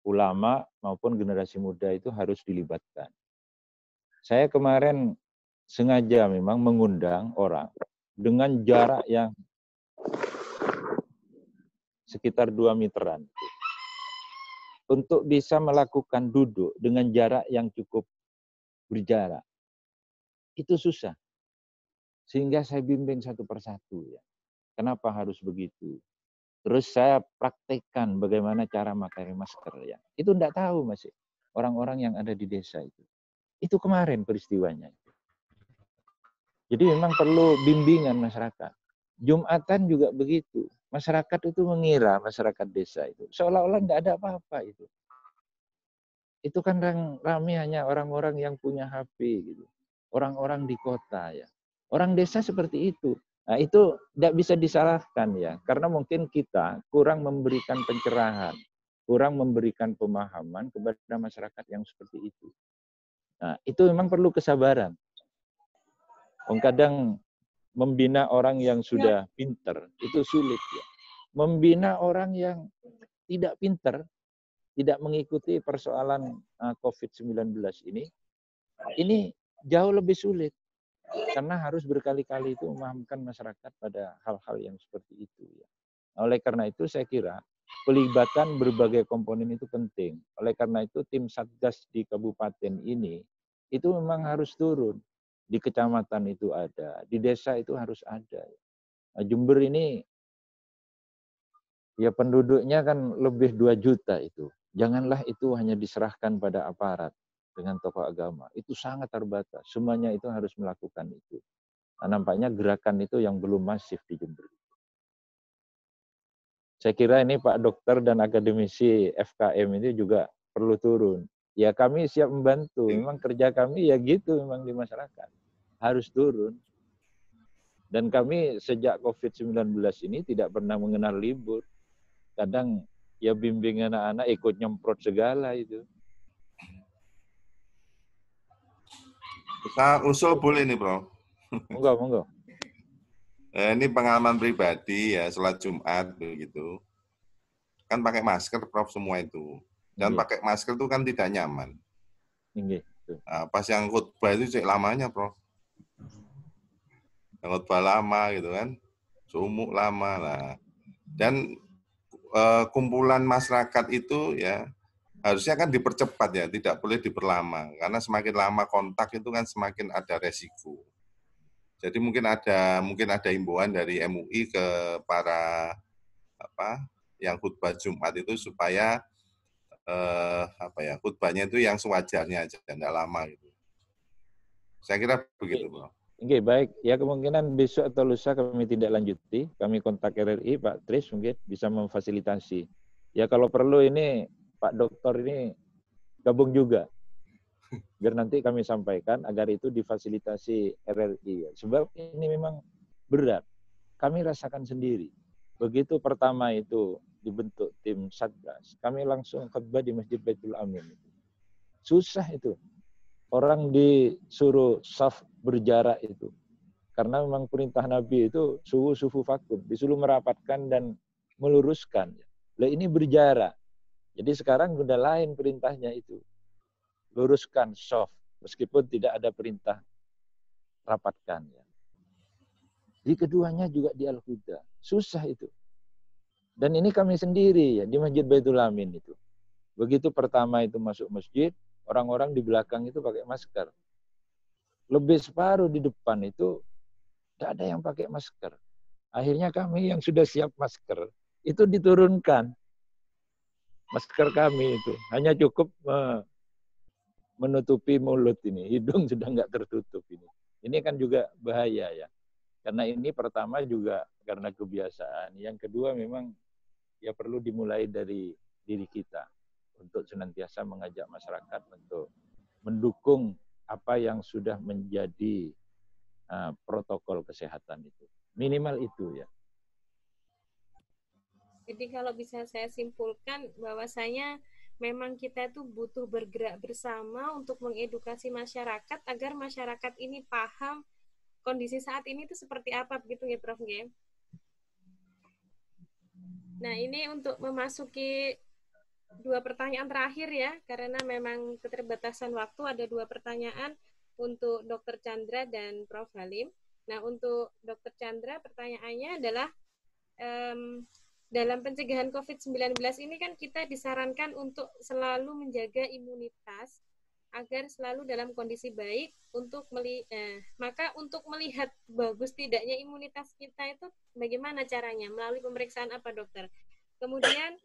Ulama maupun generasi muda itu harus dilibatkan. Saya kemarin sengaja memang mengundang orang dengan jarak yang sekitar 2 meteran. Untuk bisa melakukan duduk dengan jarak yang cukup berjarak. Itu susah. Sehingga saya bimbing satu persatu, ya. Kenapa harus begitu? Terus saya praktekkan bagaimana cara memakai masker, ya. Itu enggak tahu masih orang-orang yang ada di desa itu. Itu kemarin peristiwanya. Jadi memang perlu bimbingan masyarakat. Jumatan juga begitu. Masyarakat itu mengira masyarakat desa itu seolah-olah enggak ada apa-apa itu. Itu kan ramai hanya orang-orang yang punya HP gitu. Orang-orang di kota, ya. Orang desa seperti itu. Nah, itu tidak bisa disalahkan, ya, karena mungkin kita kurang memberikan pencerahan, kurang memberikan pemahaman kepada masyarakat yang seperti itu. Nah, itu memang perlu kesabaran. Kadang membina orang yang sudah pinter itu sulit, ya. Membina orang yang tidak pinter, tidak mengikuti persoalan COVID-19 ini jauh lebih sulit. Karena harus berkali-kali itu memahamkan masyarakat pada hal-hal yang seperti itu, ya. Oleh karena itu saya kira pelibatan berbagai komponen itu penting. Oleh karena itu tim Satgas di kabupaten ini itu memang harus turun. Di kecamatan itu ada, di desa itu harus ada. Nah, Jember ini ya penduduknya kan lebih 2 juta itu. Janganlah itu hanya diserahkan pada aparat dengan tokoh agama. Itu sangat terbatas. Semuanya itu harus melakukan itu. Nah, nampaknya gerakan itu yang belum masif di Jember. Saya kira ini Pak Dokter dan akademisi FKM ini juga perlu turun. Ya kami siap membantu. Memang kerja kami ya gitu memang di masyarakat. Harus turun. Dan kami sejak COVID-19 ini tidak pernah mengenal libur. Kadang ya bimbing anak-anak ikut nyemprot segala itu. Kita usul boleh nih, Bro. Monggo. Ini pengalaman pribadi ya, sholat Jumat begitu. Kan pakai masker, Prof, semua itu. Dan pakai masker itu kan tidak nyaman. Nah, pas yang khutbah itu cek lamanya, Prof. Yang khutbah lama gitu kan. Sumuk lama lah. Dan kumpulan masyarakat itu ya harusnya kan dipercepat ya, tidak boleh diperlama. Karena semakin lama kontak itu kan semakin ada resiko. Jadi mungkin ada himbauan dari MUI ke para yang khutbah Jumat itu supaya khutbahnya itu yang sewajarnya aja, tidak lama gitu. Saya kira begitu, Bro. Oke, baik. Ya kemungkinan besok atau lusa kami tidak lanjuti. Kami kontak RRI, Pak Tris mungkin bisa memfasilitasi. Ya kalau perlu ini Pak Dokter ini gabung juga. Biar nanti kami sampaikan agar itu difasilitasi RRI. Sebab ini memang berat. Kami rasakan sendiri. Begitu pertama itu dibentuk tim Satgas, kami langsung khutbah di Masjid Baitul Amin. Susah itu. Orang disuruh saf berjarak itu. Karena memang perintah Nabi itu sufu vakum, disuruh merapatkan dan meluruskan. Lah ini berjarak. Jadi sekarang udah lain perintahnya itu. Luruskan, soft. Meskipun tidak ada perintah rapatkan. Ya. Di keduanya juga di Al-Huda. Susah itu. Dan ini kami sendiri ya di Masjid Baitul Amin itu. Begitu pertama itu masuk masjid, orang-orang di belakang itu pakai masker. Lebih separuh di depan itu tidak ada yang pakai masker. Akhirnya kami yang sudah siap masker itu diturunkan. Masker kami itu hanya cukup menutupi mulut ini, hidung sudah nggak tertutup ini. Ini kan juga bahaya ya. Karena ini pertama juga karena kebiasaan. Yang kedua memang ya perlu dimulai dari diri kita untuk senantiasa mengajak masyarakat untuk mendukung apa yang sudah menjadi protokol kesehatan itu. Minimal itu ya. Jadi kalau bisa saya simpulkan bahwasanya memang kita tuh butuh bergerak bersama untuk mengedukasi masyarakat agar masyarakat ini paham kondisi saat ini itu seperti apa, begitu ya Prof. G? Nah, ini untuk memasuki 2 pertanyaan terakhir ya, karena memang keterbatasan waktu, ada 2 pertanyaan untuk Dr. Chandra dan Prof. Halim. Nah, untuk Dr. Chandra pertanyaannya adalah dalam pencegahan COVID-19 ini kan kita disarankan untuk selalu menjaga imunitas agar selalu dalam kondisi baik maka untuk melihat bagus tidaknya imunitas kita itu bagaimana caranya? Melalui pemeriksaan apa, dokter? Kemudian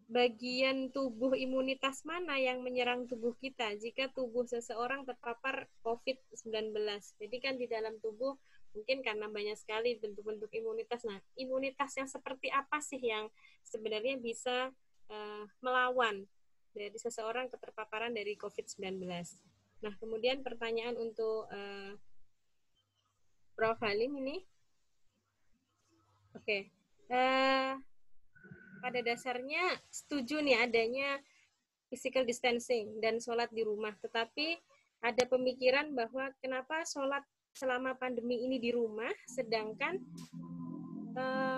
bagian tubuh imunitas mana yang menyerang tubuh kita jika tubuh seseorang terpapar COVID-19? Jadi kan di dalam tubuh mungkin karena banyak sekali bentuk-bentuk imunitas. Nah, imunitas yang seperti apa sih yang sebenarnya bisa melawan dari seseorang keterpaparan dari COVID-19. Nah, kemudian pertanyaan untuk Prof. Halim ini. Oke. Pada dasarnya setuju nih adanya physical distancing dan sholat di rumah. Tetapi ada pemikiran bahwa kenapa sholat selama pandemi ini di rumah, sedangkan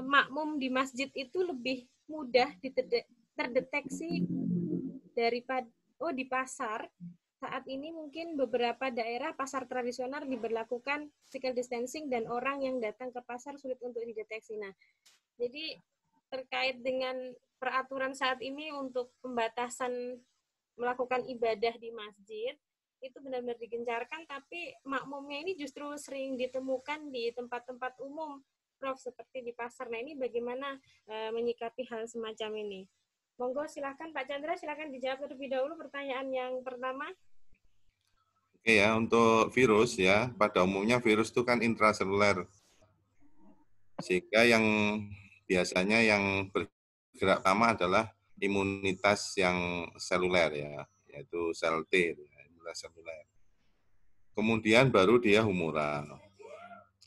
makmum di masjid itu lebih mudah terdeteksi daripada di pasar. Saat ini mungkin beberapa daerah pasar tradisional diberlakukan physical distancing dan orang yang datang ke pasar sulit untuk dideteksi. Nah, jadi terkait dengan peraturan saat ini untuk pembatasan melakukan ibadah di masjid, itu benar-benar digencarkan, tapi makmumnya ini justru sering ditemukan di tempat-tempat umum, Prof, seperti di pasar. Nah, ini bagaimana menyikapi hal semacam ini? Monggo silakan Pak Chandra, silakan dijawab terlebih dahulu pertanyaan yang pertama. Oke ya, untuk virus ya, pada umumnya virus itu kan intraseluler. Sehingga yang biasanya yang bergerak pertama adalah imunitas yang seluler ya, yaitu sel T, imunitas seluler. Kemudian baru dia humoral.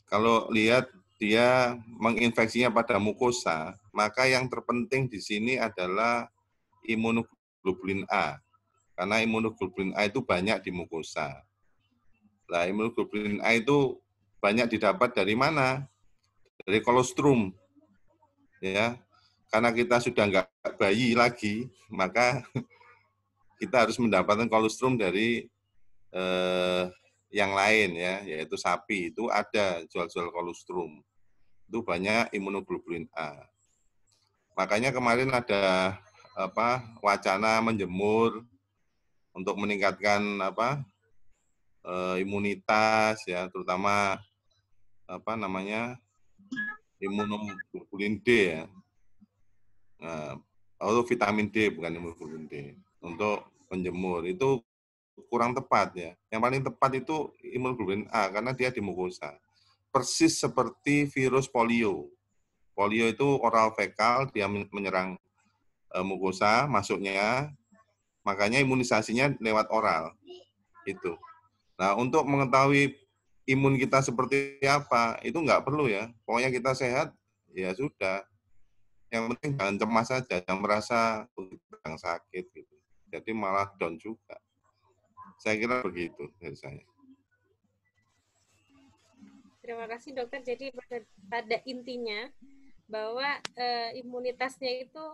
Kalau lihat dia menginfeksinya pada mukosa, maka yang terpenting di sini adalah imunoglobulin A. Karena imunoglobulin A itu banyak di mukosa. Nah, imunoglobulin A itu banyak didapat dari mana? Dari kolostrum. Ya. Karena kita sudah nggak bayi lagi, maka kita harus mendapatkan kolostrum dari yang lain ya, yaitu sapi. Itu ada jual-jual kolostrum. Itu banyak imunoglobulin A. Makanya kemarin ada wacana menjemur untuk meningkatkan imunitas ya, terutama imunoglobulin D ya. Atau vitamin D bukan imunoglobulin D. Untuk menjemur itu kurang tepat ya. Yang paling tepat itu imunoglobulin A karena dia di mukosa. Persis seperti virus polio. Polio itu oral fekal, dia menyerang mukosa, masuknya, makanya imunisasinya lewat oral. Itu. Nah, untuk mengetahui imun kita seperti apa, itu nggak perlu ya. Pokoknya kita sehat, ya sudah. Yang penting jangan cemas saja, jangan merasa sedang sakit. Gitu. Jadi malah down juga. Saya kira begitu dari saya. Terima kasih dokter. Jadi pada intinya bahwa imunitasnya itu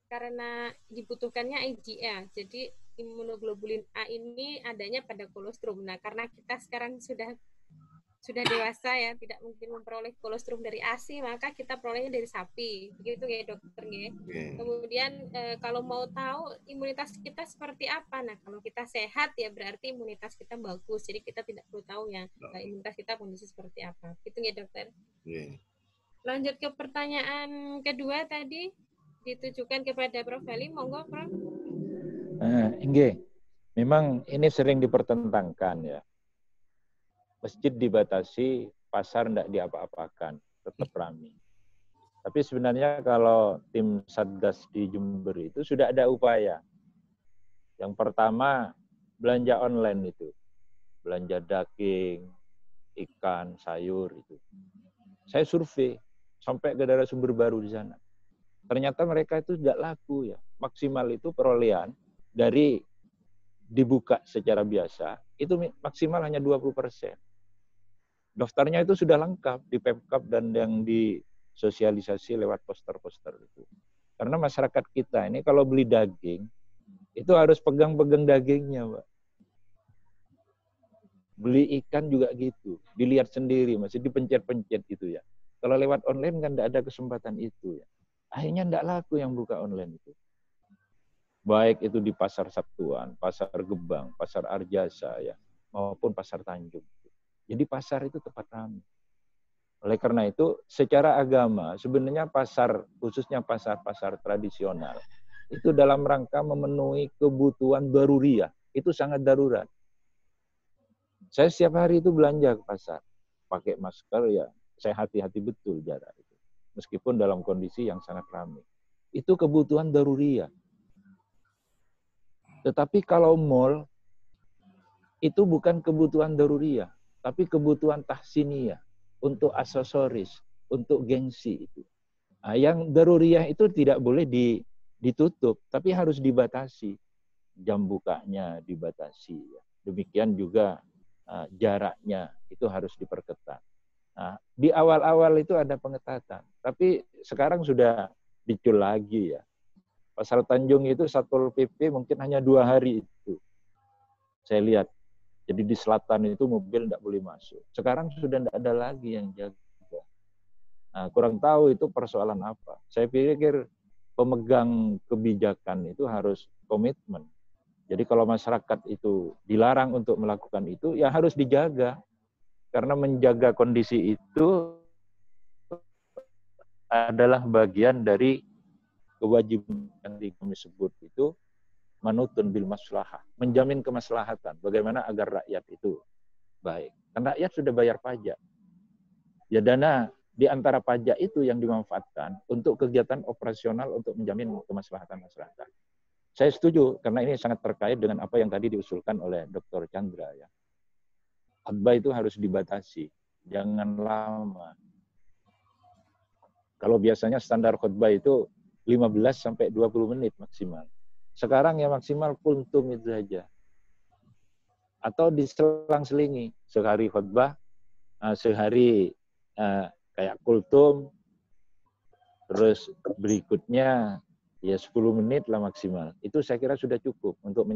karena dibutuhkannya IgA. Jadi imunoglobulin A ini adanya pada kolostrum. Nah, karena kita sekarang sudah dewasa ya, tidak mungkin memperoleh kolostrum dari ASI, maka kita perolehnya dari sapi. Begitu ya dokter ya. Kemudian kalau mau tahu imunitas kita seperti apa, nah kalau kita sehat ya berarti imunitas kita bagus. Jadi kita tidak perlu tahu ya imunitas kita kondisi seperti apa. Gitu ya dokter. Lanjut ke pertanyaan kedua tadi ditujukan kepada Prof. Ali, monggo Prof. Inge, memang ini sering dipertentangkan ya. Masjid dibatasi, pasar tidak diapa-apakan, tetap ramai. Tapi sebenarnya kalau tim Satgas di Jember itu sudah ada upaya. Yang pertama, belanja online itu. Belanja daging, ikan, sayur itu. Saya survei sampai ke daerah Sumber Baru di sana. Ternyata mereka itu tidak laku ya. Maksimal itu perolehan dari dibuka secara biasa, itu maksimal hanya 20%. Daftarnya itu sudah lengkap di Pemkab dan yang disosialisasi lewat poster-poster itu. Karena masyarakat kita ini kalau beli daging, itu harus pegang-pegang dagingnya, Pak. Beli ikan juga gitu, dilihat sendiri, masih dipencet-pencet gitu ya. Kalau lewat online kan tidak ada kesempatan itu ya. Akhirnya tidak laku yang buka online itu. Baik itu di pasar Sabtuan, pasar Gebang, pasar Arjasa ya, maupun pasar Tanjung. Jadi pasar itu tempat ramai. Oleh karena itu, secara agama sebenarnya pasar, khususnya pasar-pasar tradisional, itu dalam rangka memenuhi kebutuhan daruriyah, itu sangat darurat. Saya setiap hari itu belanja ke pasar, pakai masker ya, saya hati-hati betul jarak itu. Meskipun dalam kondisi yang sangat ramai. Itu kebutuhan daruriyah. Tetapi kalau mall, itu bukan kebutuhan daruriyah, tapi kebutuhan tahsiniyah, untuk aksesoris, untuk gengsi itu. Nah, yang daruriyah itu tidak boleh ditutup, tapi harus dibatasi. Jam bukanya dibatasi. Demikian juga jaraknya itu harus diperketat. Nah, di awal-awal itu ada pengetatan, tapi sekarang sudah dicul lagi ya. Pasar Tanjung itu Satpol PP mungkin hanya 2 hari itu. Saya lihat. Jadi di selatan itu mobil tidak boleh masuk. Sekarang sudah tidak ada lagi yang jaga. Nah, kurang tahu itu persoalan apa. Saya pikir pemegang kebijakan itu harus komitmen. Jadi kalau masyarakat itu dilarang untuk melakukan itu, ya harus dijaga. Karena menjaga kondisi itu adalah bagian dari kewajiban yang kami sebut itu manutun bil maslahah, menjamin kemaslahatan. Bagaimana agar rakyat itu baik. Karena rakyat sudah bayar pajak. Ya dana di antara pajak itu yang dimanfaatkan untuk kegiatan operasional untuk menjamin kemaslahatan masyarakat. Saya setuju karena ini sangat terkait dengan apa yang tadi diusulkan oleh Dr. Chandra ya. Khutbah itu harus dibatasi, jangan lama. Kalau biasanya standar khutbah itu 15 sampai 20 menit maksimal. Sekarang ya maksimal kultum itu saja. Atau diselang-selingi, sehari khutbah, sehari kayak kultum, terus berikutnya ya 10 menit lah maksimal. Itu saya kira sudah cukup untuk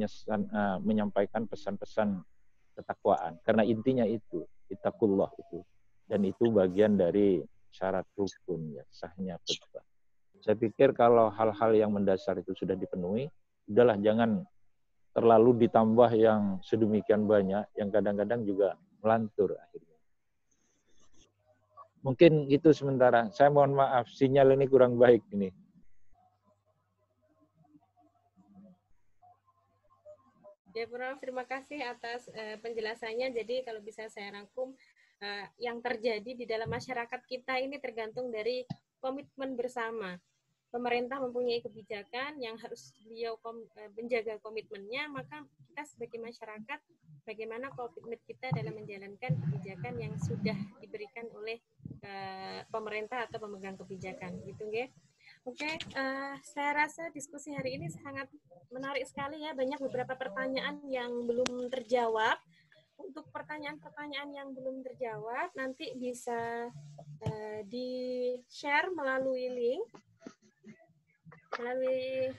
menyampaikan pesan-pesan ketakwaan. Karena intinya itu, ittaqullah itu. Dan itu bagian dari syarat rukun ya, sahnya khutbah. Saya pikir kalau hal-hal yang mendasar itu sudah dipenuhi, udahlah jangan terlalu ditambah yang sedemikian banyak, yang kadang-kadang juga melantur akhirnya. Mungkin itu sementara. Saya mohon maaf, sinyal ini kurang baik ini. Ya, Prof, terima kasih atas penjelasannya. Jadi kalau bisa saya rangkum, yang terjadi di dalam masyarakat kita ini tergantung dari komitmen bersama. Pemerintah mempunyai kebijakan yang harus beliau menjaga komitmennya, maka kita sebagai masyarakat, bagaimana komitmen kita dalam menjalankan kebijakan yang sudah diberikan oleh pemerintah atau pemegang kebijakan, gitu ya. Oke, saya rasa diskusi hari ini sangat menarik sekali ya, banyak beberapa pertanyaan yang belum terjawab. Untuk pertanyaan-pertanyaan yang belum terjawab, nanti bisa di-share melalui link. melalui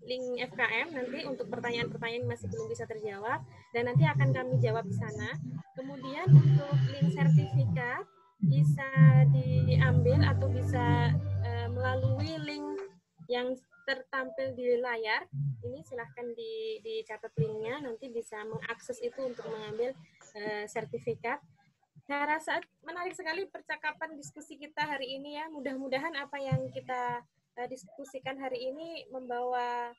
link FKM nanti untuk pertanyaan-pertanyaan masih belum bisa terjawab dan nanti akan kami jawab di sana. Kemudian untuk link sertifikat bisa diambil atau bisa melalui link yang tertampil di layar. Ini silahkan dicatat linknya, nanti bisa mengakses itu untuk mengambil sertifikat. Saya rasa menarik sekali percakapan diskusi kita hari ini ya. Mudah-mudahan apa yang kita diskusikan hari ini membawa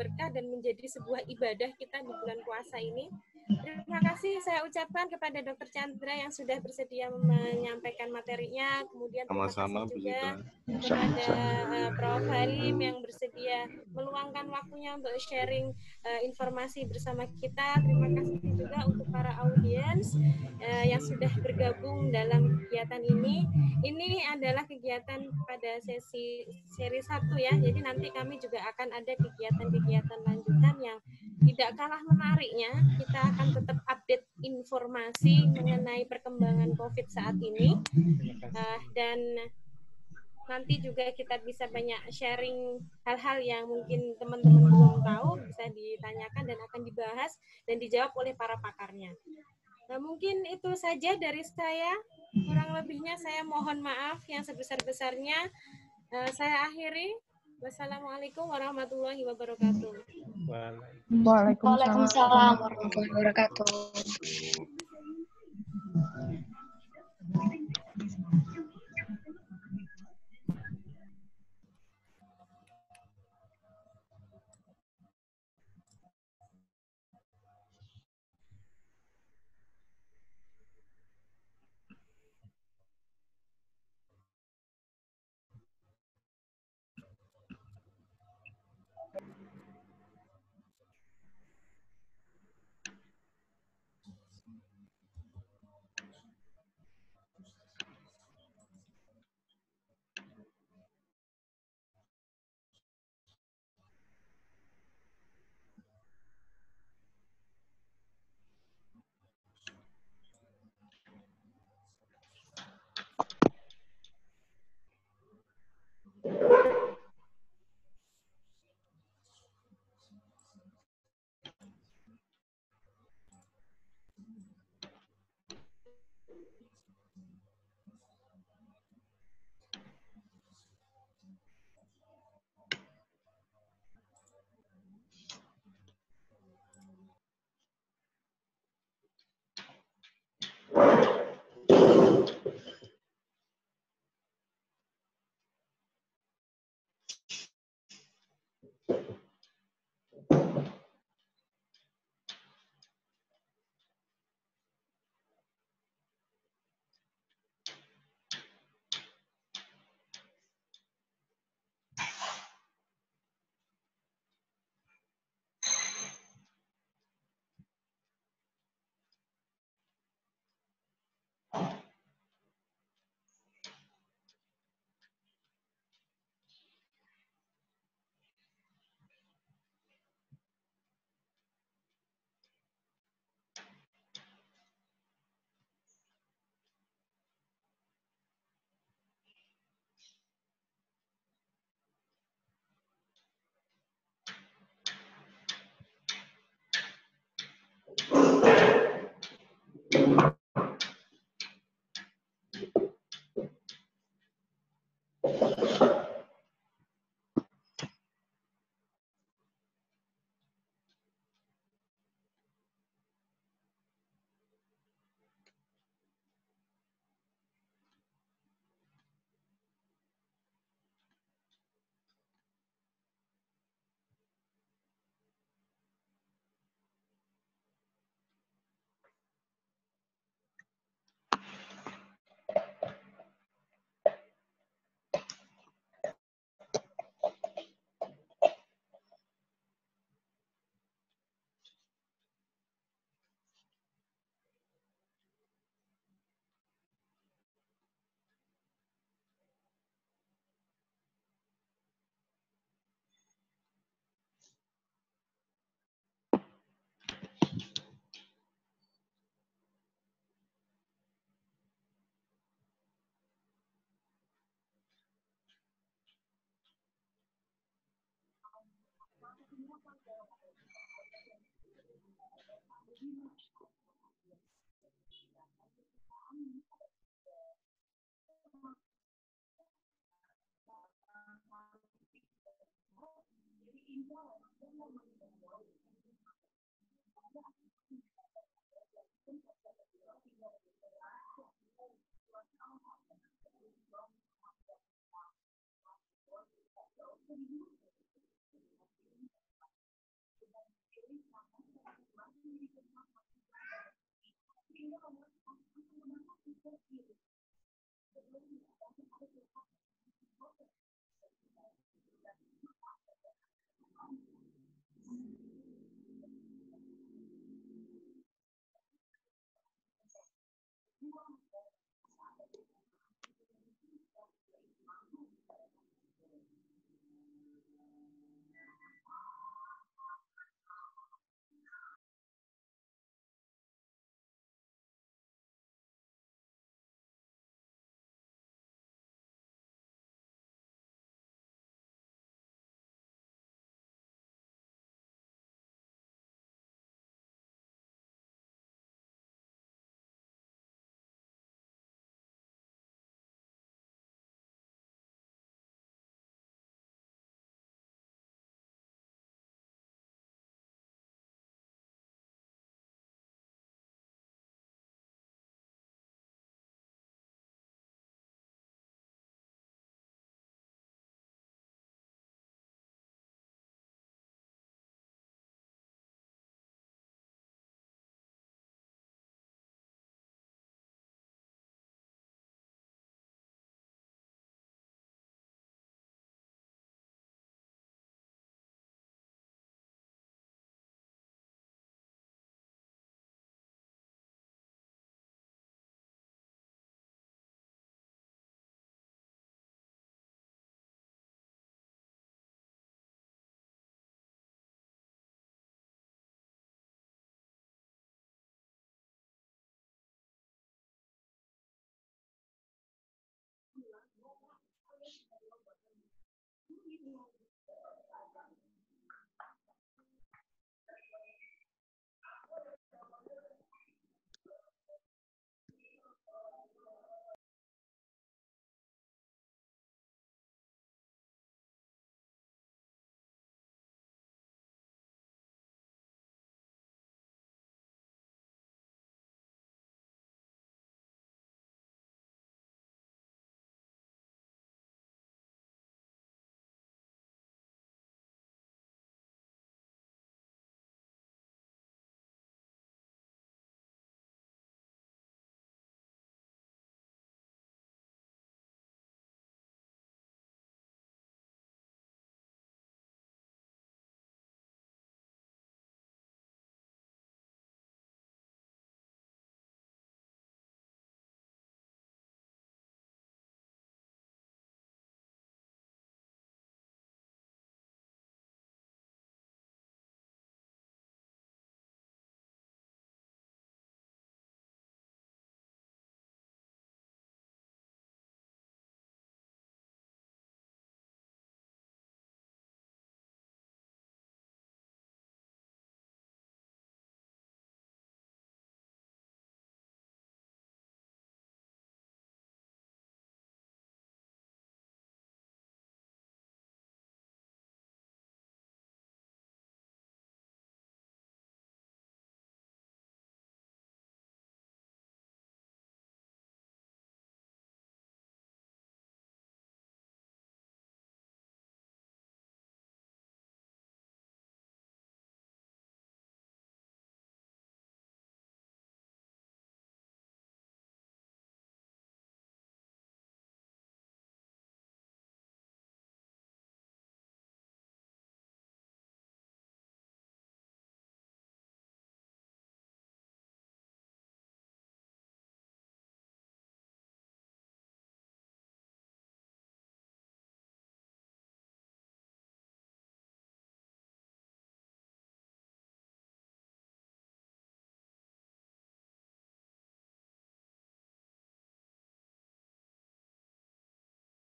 berkah dan menjadi sebuah ibadah kita di bulan puasa ini. Terima kasih saya ucapkan kepada Dr. Chandra yang sudah bersedia menyampaikan materinya. Kemudian terima Sama-sama, kasih juga Bu kepada Prof. Halim yang bersedia meluangkan waktunya untuk sharing informasi bersama kita. Terima kasih juga untuk para audiens yang sudah bergabung dalam kegiatan ini. Ini adalah kegiatan pada seri 1 ya. Jadi nanti kami juga akan ada kegiatan-kegiatan lanjutan yang tidak kalah menariknya. Kita akan tetap update informasi mengenai perkembangan COVID saat ini. Dan nanti juga kita bisa banyak sharing hal-hal yang mungkin teman-teman belum tahu, bisa ditanyakan dan akan dibahas dan dijawab oleh para pakarnya. Nah, mungkin itu saja dari saya. Kurang lebihnya saya mohon maaf yang sebesar-besarnya. Saya akhiri. Wassalamualaikum warahmatullahi wabarakatuh. Waalaikumsalam warahmatullahi wabarakatuh.